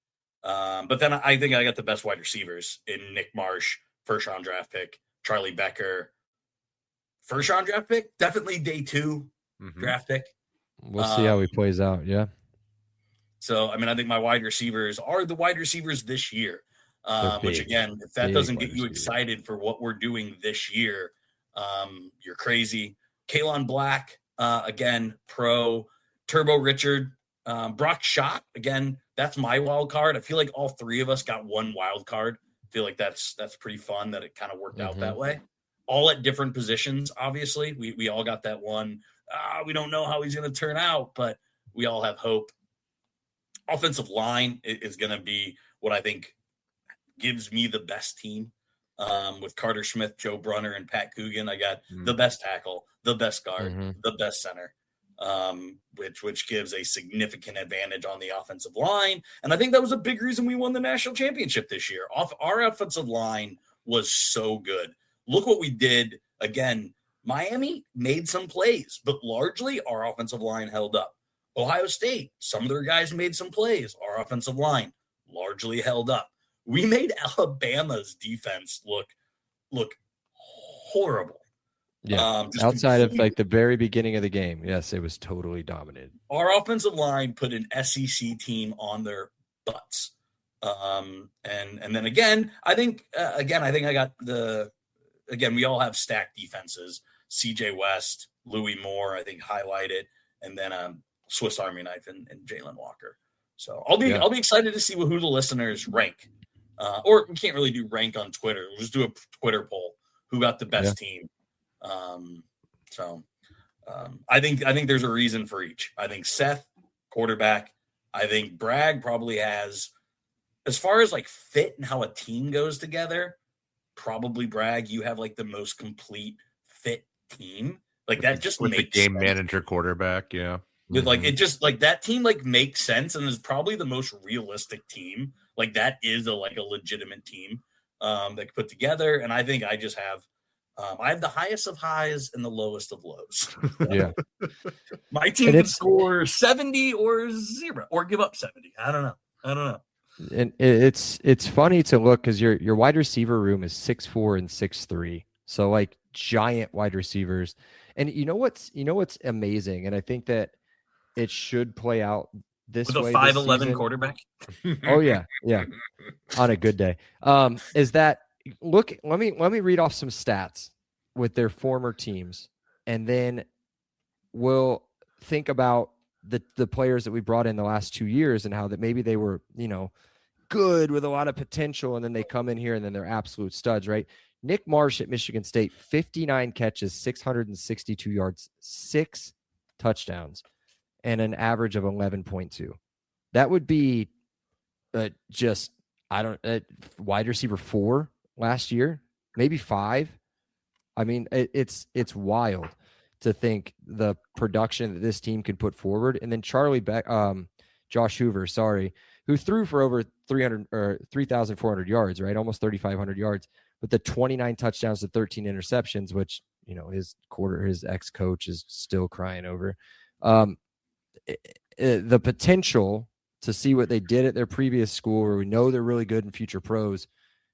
But then I think I got the best wide receivers in Nick Marsh, first round draft pick, Charlie Becker, first round draft pick, definitely day 2 draft pick. We'll see how he plays out. Yeah. So, I mean, I think my wide receivers are the wide receivers this year, which, again, if that doesn't get you excited for what we're doing this year, you're crazy. Kalen Black, again, pro. Turbo Richard, Brock Schott, again, that's my wild card. I feel like all three of us got one wild card. I feel like that's pretty fun that it kind of worked out that way. All at different positions, obviously. We all got that one. We don't know how he's going to turn out, but we all have hope. Offensive line is going to be what I think gives me the best team with Carter Smith, Joe Brunner, and Pat Coogan. I got the best tackle, the best guard, the best center, which gives a significant advantage on the offensive line. And I think that was a big reason we won the national championship this year. Our offensive line was so good. Look what we did. Again, Miami made some plays, but largely our offensive line held up. Ohio State, some of their guys made some plays. Our offensive line largely held up. We made Alabama's defense look horrible. Yeah, outside of like the very beginning of the game, yes, it was totally dominated. Our offensive line put an SEC team on their butts. And then again, I think I got we all have stacked defenses. CJ West, Louis Moore, I think highlighted, and then Swiss Army knife and Jalen Walker. So I'll be excited to see who the listeners rank. Or we can't really do rank on Twitter. We'll just do a Twitter poll. Who got the best team? I think there's a reason for each. I think Seth, quarterback. I think Bragg probably has, as far as like fit and how a team goes together, probably Bragg, you have like the most complete fit team. Like that just with makes the game sense. manager quarterback. Yeah. with like, it just like that team like makes sense and is probably the most realistic team. Like that is a legitimate team that could put together. And I think I just have I have the highest of highs and the lowest of lows. Yeah. My team can score 70 or 0 or give up 70. I don't know. And it's funny to look because your wide receiver room is 6'4" and 6'3", so like giant wide receivers. And you know what's amazing, and I think that it should play out this with way. With a 5'11" quarterback. Oh yeah, on a good day. Is that look? Let me read off some stats with their former teams, and then we'll think about the players that we brought in the last 2 years and how that maybe they were, good with a lot of potential, and then they come in here and then they're absolute studs, right? Nick Marsh at Michigan State, 59 catches, 662 yards, 6 touchdowns, and an average of 11.2. That would be wide receiver 4 last year, maybe 5. I mean, it's wild to think the production that this team can put forward. And then Josh Hoover, who threw for over 3,400 yards, right? Almost 3,500 yards, but the 29 touchdowns to 13 interceptions, which, his ex-coach is still crying over. The potential to see what they did at their previous school, where we know they're really good in future pros,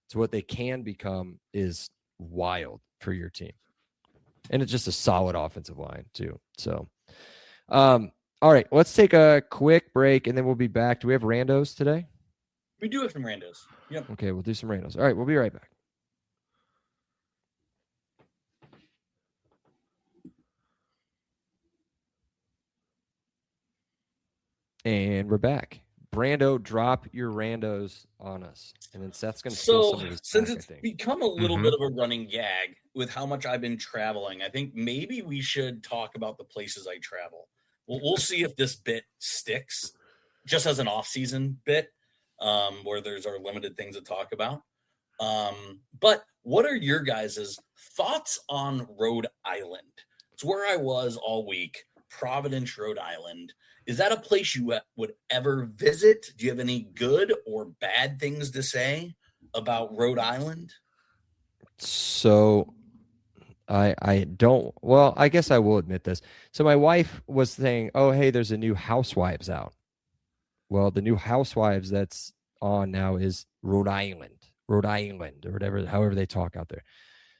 to what they can become is wild for your team. And it's just a solid offensive line too. So, all right, let's take a quick break and then we'll be back. Do we have randos today? We do have some randos. Yep. Okay, we'll do some randos. All right, we'll be right back. And we're back. Brando, drop your randos on us. And then Seth's going to steal some of his since back, it's become a little Mm-hmm. bit of a running gag with how much I've been traveling, I think maybe we should talk about the places I travel. We'll see if this bit sticks just as an off-season bit where there's our limited things to talk about. But what are your guys' thoughts on Rhode Island? It's where I was all week, Providence, Rhode Island. Is that a place you would ever visit? Do you have any good or bad things to say about Rhode Island? So I don't, well, I guess I will admit this. So my wife was saying, oh, hey, there's a new Housewives out. Well, the new Housewives that's on now is Rhode Island, or whatever, however they talk out there.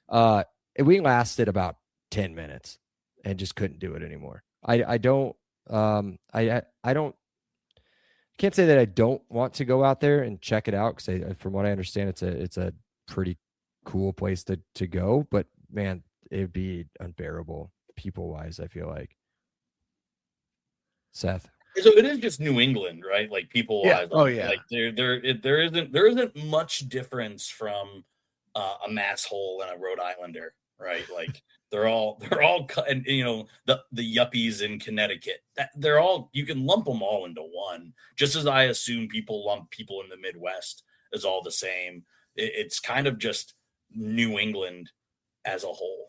And we lasted about 10 minutes and just couldn't do it anymore. I don't can't say that I don't want to go out there and check it out, because from what I understand, it's a pretty cool place to go, but man, it'd be unbearable people wise, I feel like. Seth. So it is just New England, right? Like people wise. Yeah. Oh yeah. Like there isn't much difference from a mass hole and a Rhode Islander, right? Like they're all and the yuppies in Connecticut, they're all, you can lump them all into one, just as I assume people lump people in the Midwest as all the same. It's kind of just New England as a whole.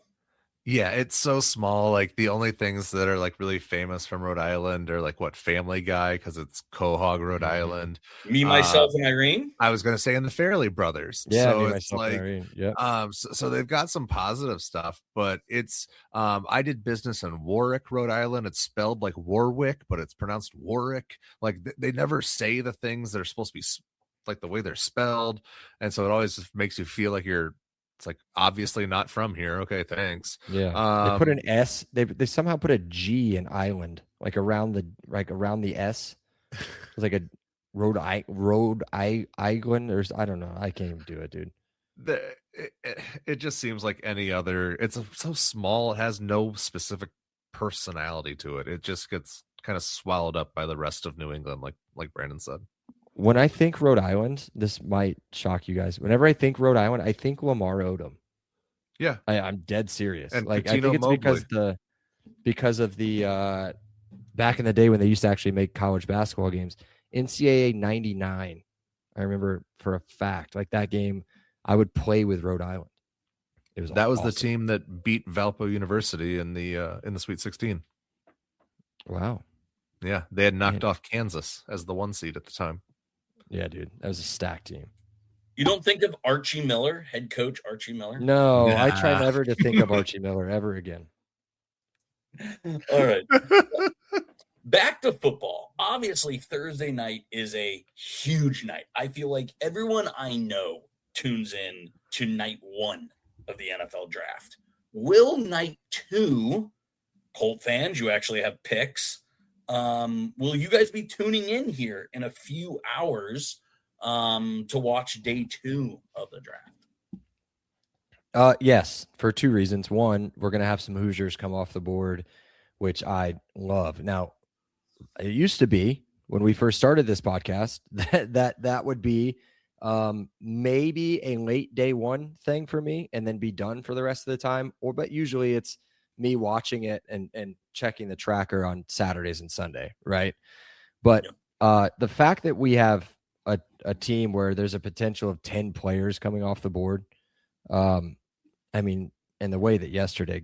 Yeah, it's so small. Like the only things that are like really famous from Rhode Island are like Family Guy, because it's Quahog, Rhode Island. Me, myself, and Irene. I was going to say, in the Farrelly brothers. Yeah, so me, it's myself, like, and Irene. Yeah. So they've got some positive stuff, but it's I did business in Warwick, Rhode Island. It's spelled like Warwick, but it's pronounced Warwick. Like they never say the things that are supposed to be like the way they're spelled, and so it always just makes you feel like it's like obviously not from here. Okay, thanks. Yeah. They put an S. They somehow put a G in island, like around the S. It's like a Rhode Island, or I don't know. I can't even do it, dude. It just seems like any other. It's so small. It has no specific personality to it. It just gets kind of swallowed up by the rest of New England, like Brandon said. When I think Rhode Island, this might shock you guys. Whenever I think Rhode Island, I think Lamar Odom. Yeah, I'm dead serious. And like Patino I think it's because of the back in the day when they used to actually make college basketball games. NCAA 99, I remember for a fact, like that game, I would play with Rhode Island. It was awesome. The team that beat Valpo University in the Sweet 16. Wow. Yeah, they had knocked off Kansas as the 1 seed at the time. Yeah, dude, that was a stacked team. You don't think of Archie Miller, head coach Archie Miller? No, Nah. I try never to think of Archie Miller ever again. All right. Back to football. Obviously, Thursday night is a huge night. I feel like everyone I know tunes in to night 1 of the NFL draft. Will night 2, Colt fans, you actually have picks. Will you guys be tuning in here in a few hours to watch day 2 of the draft? Yes, for 2 reasons. One, we're going to have some Hoosiers come off the board, which I love. Now, it used to be when we first started this podcast that would be maybe a late day 1 thing for me and then be done for the rest of the time. But usually it's me watching it and checking the tracker on Saturdays and Sunday, right? But the fact that we have a team where there's a potential of 10 players coming off the board, I mean, and the way that yesterday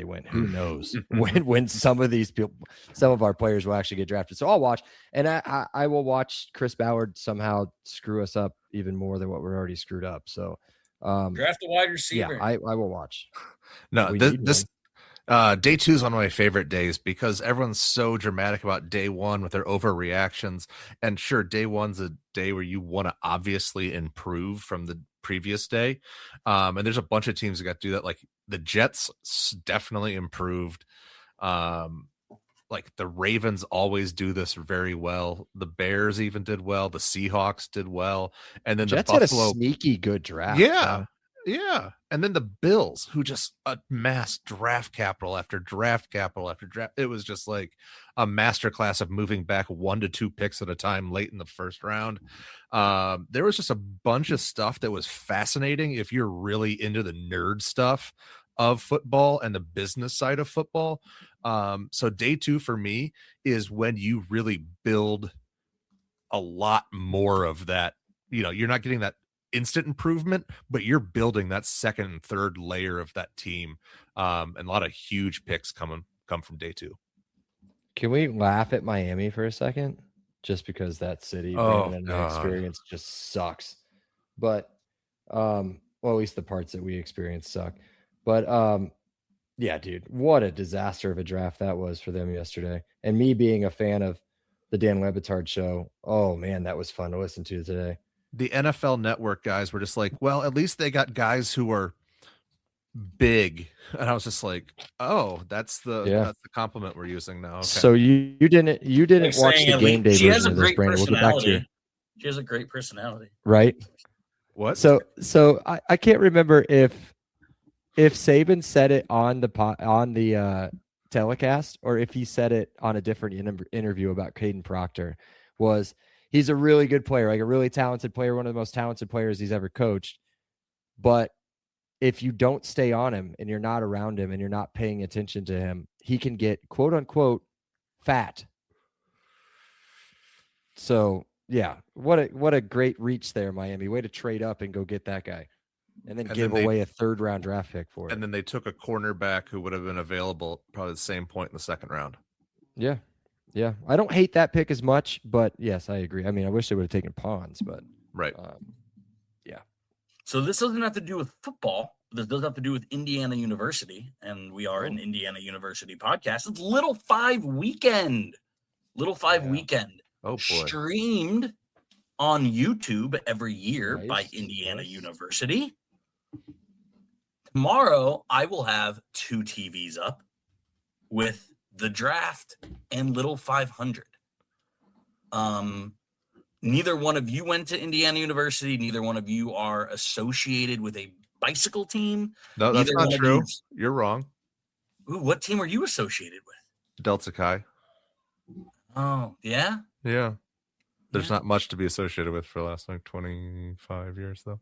went, who knows when some of these people, some of our players will actually get drafted. So I'll watch, and I will watch Chris Ballard somehow screw us up even more than what we're already screwed up. So draft a wide receiver. Yeah, I will watch. No, this day 2 is one of my favorite days because everyone's so dramatic about day 1 with their overreactions. And sure, day 1's a day where you want to obviously improve from the previous day. And there's a bunch of teams that got to do that. Like the Jets definitely improved. Like the Ravens always do this very well. The Bears even did well. The Seahawks did well. And then Jets the Buffalo had a sneaky good draft. Yeah. Yeah. And then the Bills, who just amassed draft capital after draft capital after draft. It was just like a masterclass of moving back 1 to 2 picks at a time late in the first round. There was just a bunch of stuff that was fascinating if you're really into the nerd stuff of football and the business side of football. So day 2 for me is when you really build a lot more of that. You know, you're not getting that instant improvement, but you're building that second and third layer of that team. And a lot of huge picks come from day 2. Can we laugh at Miami for a second? Just because that city experience just sucks. But well, at least the parts that we experienced suck. But yeah, dude, what a disaster of a draft that was for them yesterday. And me being a fan of the Dan Le Batard show, oh man, that was fun to listen to today. The NFL Network guys were just like, well, at least they got guys who are big. And I was just like, oh, that's the compliment we're using now. Okay. So you didn't like watch the game day version of this, Brandon. We'll get back to you. She has a great personality. Right? What? So I can't remember if Saban said it on the telecast or if he said it on a different interview about Caden Proctor. He's a really good player, like a really talented player, one of the most talented players he's ever coached. But if you don't stay on him and you're not around him and you're not paying attention to him, he can get quote unquote fat. So yeah, what a great reach there, Miami. Way to trade up and go get that guy. And then give away a 3rd round draft pick for it. And then they took a cornerback who would have been available probably the same point in the 2nd round. Yeah. Yeah. I don't hate that pick as much, but yes, I agree. I mean, I wish they would have taken Pons, but right. Yeah. So this doesn't have to do with football. This does have to do with Indiana University, and we are an Indiana University podcast. It's Little 5 Weekend. Little 5 Weekend. Oh, boy. Streamed on YouTube every year by Indiana University. Tomorrow, I will have 2 TVs up with the draft and Little 500. Neither one of you went to Indiana University. Neither one of you are associated with a bicycle team. No, that's not true. You're wrong. Ooh, what team are you associated with? Delta Chi. Oh, yeah? Yeah. There's not much to be associated with for the last 25 years, though.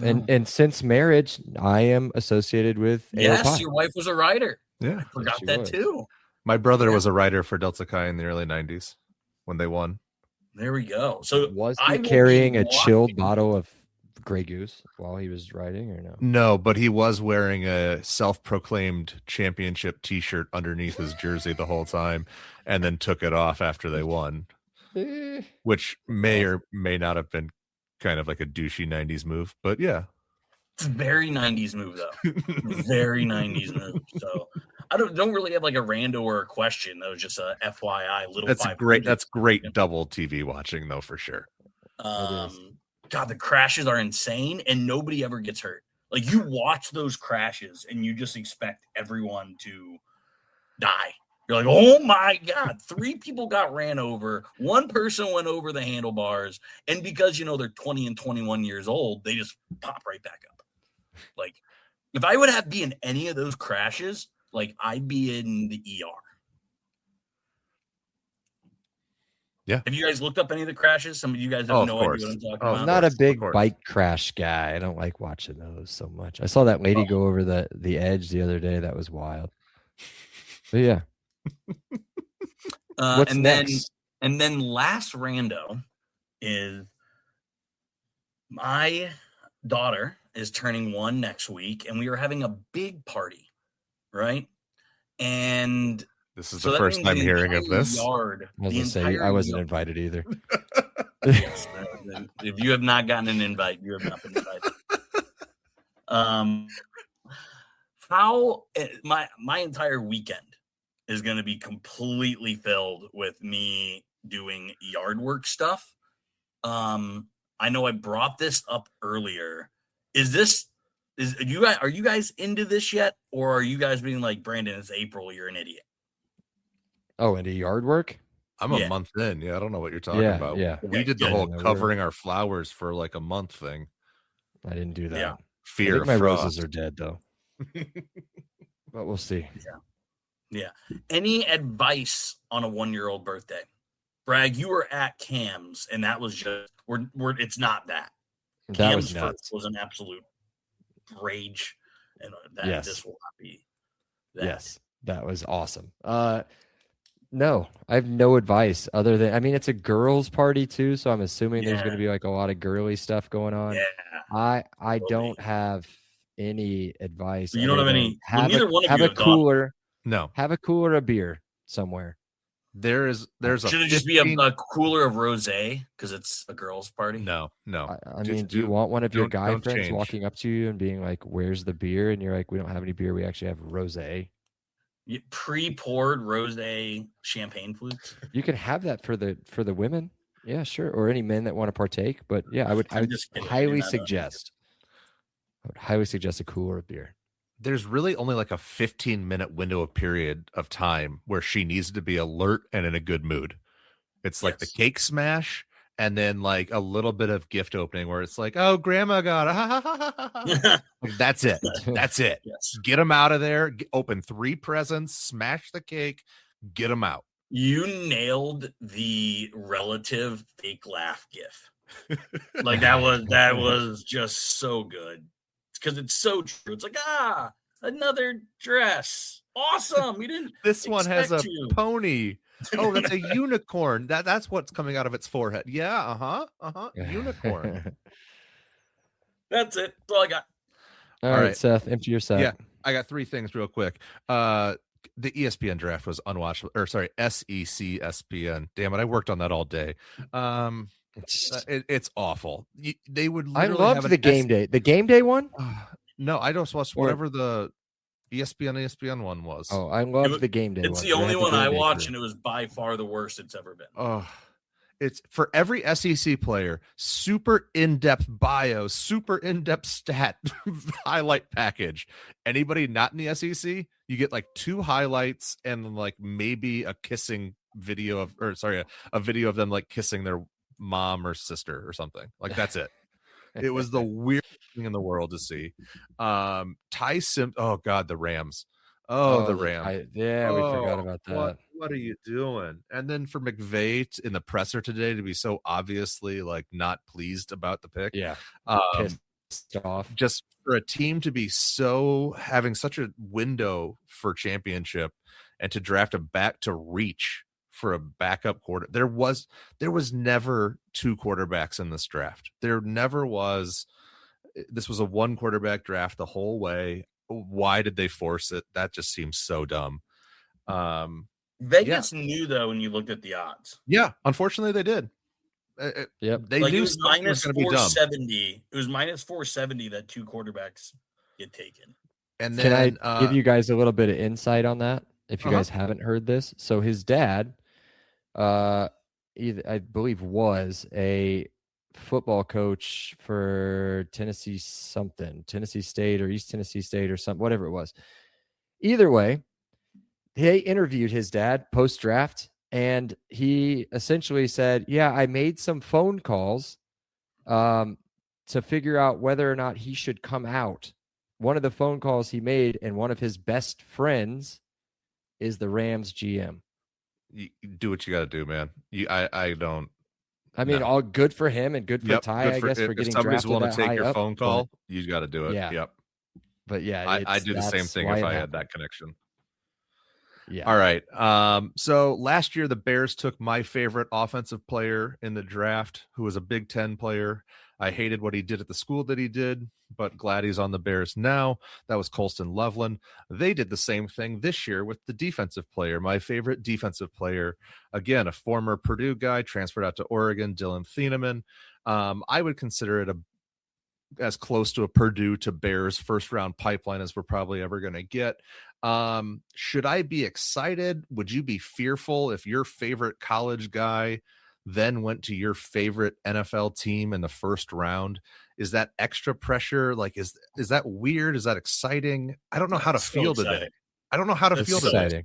And since marriage, I am associated with Yes, your wife was a writer. Yeah. I forgot that too. My brother was a writer for Delta Chi in the early 90s when they won. There we go. So was he carrying a chilled bottle of Grey Goose while he was riding, or no? No, but he was wearing a self-proclaimed championship T-shirt underneath his jersey the whole time, and then took it off after they won, which may or may not have been kind of like a douchey 90s move, but yeah. It's a very 90s move, though. Very 90s move. So I don't really have like a rando or a question. That was just a FYI. That's great. That's great double TV watching, though, for sure. God, the crashes are insane, and nobody ever gets hurt. Like, you watch those crashes, and you just expect everyone to die. You're like, oh my God, 3 people got ran over. 1 person went over the handlebars, and because they're 20 and 21 years old, they just pop right back up. Like, if I would be in any of those crashes, like, I'd be in the ER. Yeah. Have you guys looked up any of the crashes? Some of you guys have no idea what I'm talking about. I'm not a big bike crash guy. I don't like watching those so much. I saw that lady go over the edge the other day. That was wild. But yeah. What's next? Then last rando is my daughter is turning 1 next week, and we are having a big party, right? And this is the first time hearing of this. I wasn't invited either. Yes, if you have not gotten an invite, you have not been invited. My entire weekend is going to be completely filled with me doing yard work stuff. I know I brought this up earlier. Are you guys into this yet, or are you guys being like, Brandon, it's April, you're an idiot? Oh, into yard work? I'm a month in. Yeah, I don't know what you're talking about. Yeah, we did the whole covering our flowers for like a month thing. I didn't do that. Yeah. Fear. I think my roses are dead though. But we'll see. Yeah. Any advice on a 1-year-old birthday? Bragg, you were at Cam's, and that was just it's not that. That Cam's was nuts. was an absolute rage, and this will not be that. Yes, that was awesome. No, I have no advice other than, it's a girls' party too, so I'm assuming there's going to be like a lot of girly stuff going on. Yeah, I don't have any advice. You don't have any. Neither one of you have a cooler. No, have a cooler of beer somewhere. There's should it just be a cooler of rosé because it's a girls' party? No. I mean, do you want one of your guy friends walking up to you and being like, "Where's the beer?" And you're like, "We don't have any beer. We actually have rosé." Pre-poured rosé champagne flutes. You can have that for the women, yeah, sure, or any men that want to partake. But yeah, I would highly suggest a cooler of beer. There's really only like a 15-minute window of period of time where she needs to be alert and in a good mood. It's like the cake smash, and then like a little bit of gift opening where it's like, oh, grandma got it. That's it. That's it. Yes. Get them out of there. Open 3 presents, smash the cake, get them out. You nailed the relative fake laugh gif. Like that was just so good. It's because it's so true. It's like, another dress. Awesome. You didn't. This one has a pony. Oh, that's a unicorn. That's what's coming out of its forehead. Yeah, unicorn. That's it. That's all I got. All right, Seth, empty your set. Yeah, I got 3 things real quick. The ESPN draft was unwatchable. Or sorry, SEC ESPN. Damn it, I worked on that all day. It's awful. They would. I loved the game day. The game day one. No, I just watched whatever the ESPN one was. Oh, I love the game day. It's the only one I watched, and it was by far the worst it's ever been. Oh, it's for every SEC player, super in-depth bio, super in-depth stat highlight package. Anybody not in the SEC, you get like 2 highlights and like maybe a kissing video a video of them like kissing their mom or sister or something. Like that's it. It was the weirdest thing in the world to see. Ty Simpson. Oh God, the Rams. The Rams. We forgot about that. What are you doing? And then for McVay in the presser today to be so obviously like not pleased about the pick. Yeah. Pissed off. Just for a team to be having such a window for championship and to draft a back to reach for a backup quarter. There was never 2 quarterbacks in this draft. There never was this was a one quarterback draft the whole way. Why did they force it? That just seems so dumb. Vegas knew, though, when you looked at the odds. Yeah, unfortunately, they did. Yep. They like knew it was minus going to be dumb. 470. It was minus 470 that 2 quarterbacks get taken. And then, can I give you guys a little bit of insight on that? If you guys haven't heard this, so his dad, I believe, was a football coach for Tennessee State or East Tennessee State or something, whatever it was. Either way, they interviewed his dad post-draft, and he essentially said, yeah, I made some phone calls to figure out whether or not he should come out. One of the phone calls he made, and one of his best friends is the Rams GM. You do what you got to do, man. I don't. I mean, all good for him and good for Ty, I guess, for getting drafted that high up. If somebody's willing to take your phone call, you got to do it. Yeah. Yep. But yeah, I do the same thing if I had that connection. Yeah. All right. So last year, the Bears took my favorite offensive player in the draft, who was a Big Ten player. I hated what he did at the school that he did, but glad he's on the Bears now. That was Colston Loveland. They did the same thing this year with the defensive player, my favorite defensive player. Again, a former Purdue guy, transferred out to Oregon, Dylan Thieneman. I would consider it as close to a Purdue to Bears first round pipeline as we're probably ever going to get. Should I be excited? Would you be fearful if your favorite college guy then went to your favorite NFL team in the first round? Is that extra pressure? Like, is that weird? Is that exciting? I don't know how to feel today. I don't know how to feel today.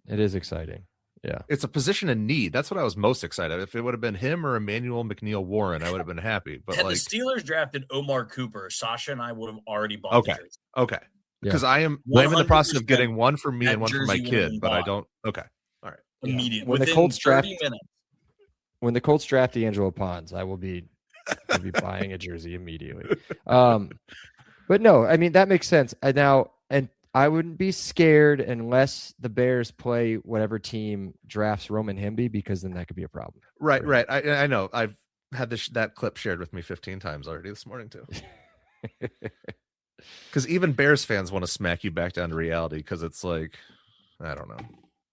It is exciting. Yeah. It's a position in need. That's what I was most excited. If it would have been him or Emmanuel McNeil Warren, I would have been happy. But had like, the Steelers drafted Omar Cooper, Sasha and I would have already bought the jersey. Okay. Yeah. Because I'm in the process of getting one for me and one for my kid, but I don't. Okay. All right. Immediately. When within the Colts 30 draft, minutes. when the Colts draft D'Angelo Pons, I will be buying a jersey immediately. But no, I mean, that makes sense. And I wouldn't be scared unless the Bears play whatever team drafts Roman Hemby, because then that could be a problem. Right. I know. I've had that clip shared with me 15 times already this morning too. Because even Bears fans want to smack you back down to reality, because it's like, I don't know.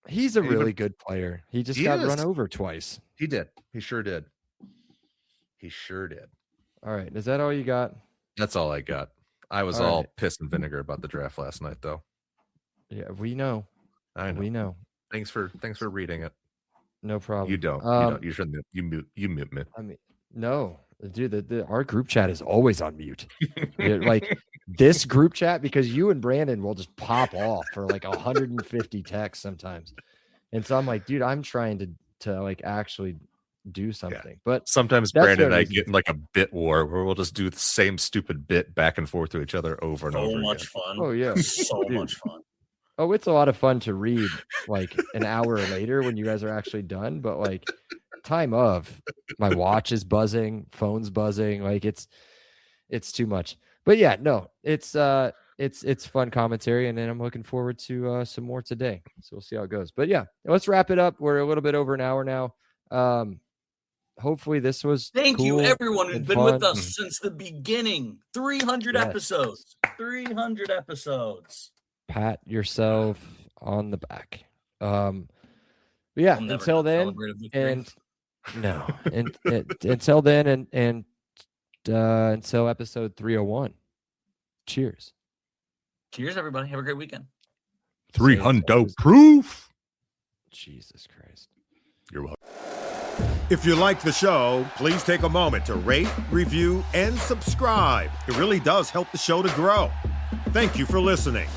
He's a really good player. He just got run over twice. He did. He sure did. All right. Is that all you got? That's all I got. I was all piss and vinegar about the draft last night, though. Yeah, we know. I know. We know. Thanks for reading it. No problem. You don't. You shouldn't. You mute me. I mean, no, dude. Our group chat is always on mute. Like this group chat, because you and Brandon will just pop off for like 150 texts sometimes, and so I'm like, dude, I'm trying to like actually do something. Yeah. But sometimes Brandon and I get in like a bit war where we'll just do the same stupid bit back and forth to each other over and over. So much fun. Oh yeah, so much fun. Oh, it's a lot of fun to read like an hour later when you guys are actually done. But like time of, my watch is buzzing, phone's buzzing. Like it's too much. But yeah, no, it's fun commentary, and then I'm looking forward to some more today. So we'll see how it goes. But yeah, let's wrap it up. We're a little bit over an hour now. Hopefully this was thank cool you everyone who's been fun. with us since the beginning. 300 episodes. 300 episodes. Pat yourself on the back. Yeah, until then, and no, and until then, and until episode 301. Cheers. Cheers, everybody. Have a great weekend. 300 proof. Jesus Christ. You're welcome. If you like the show, please take a moment to rate, review, and subscribe. It really does help the show to grow. Thank you for listening.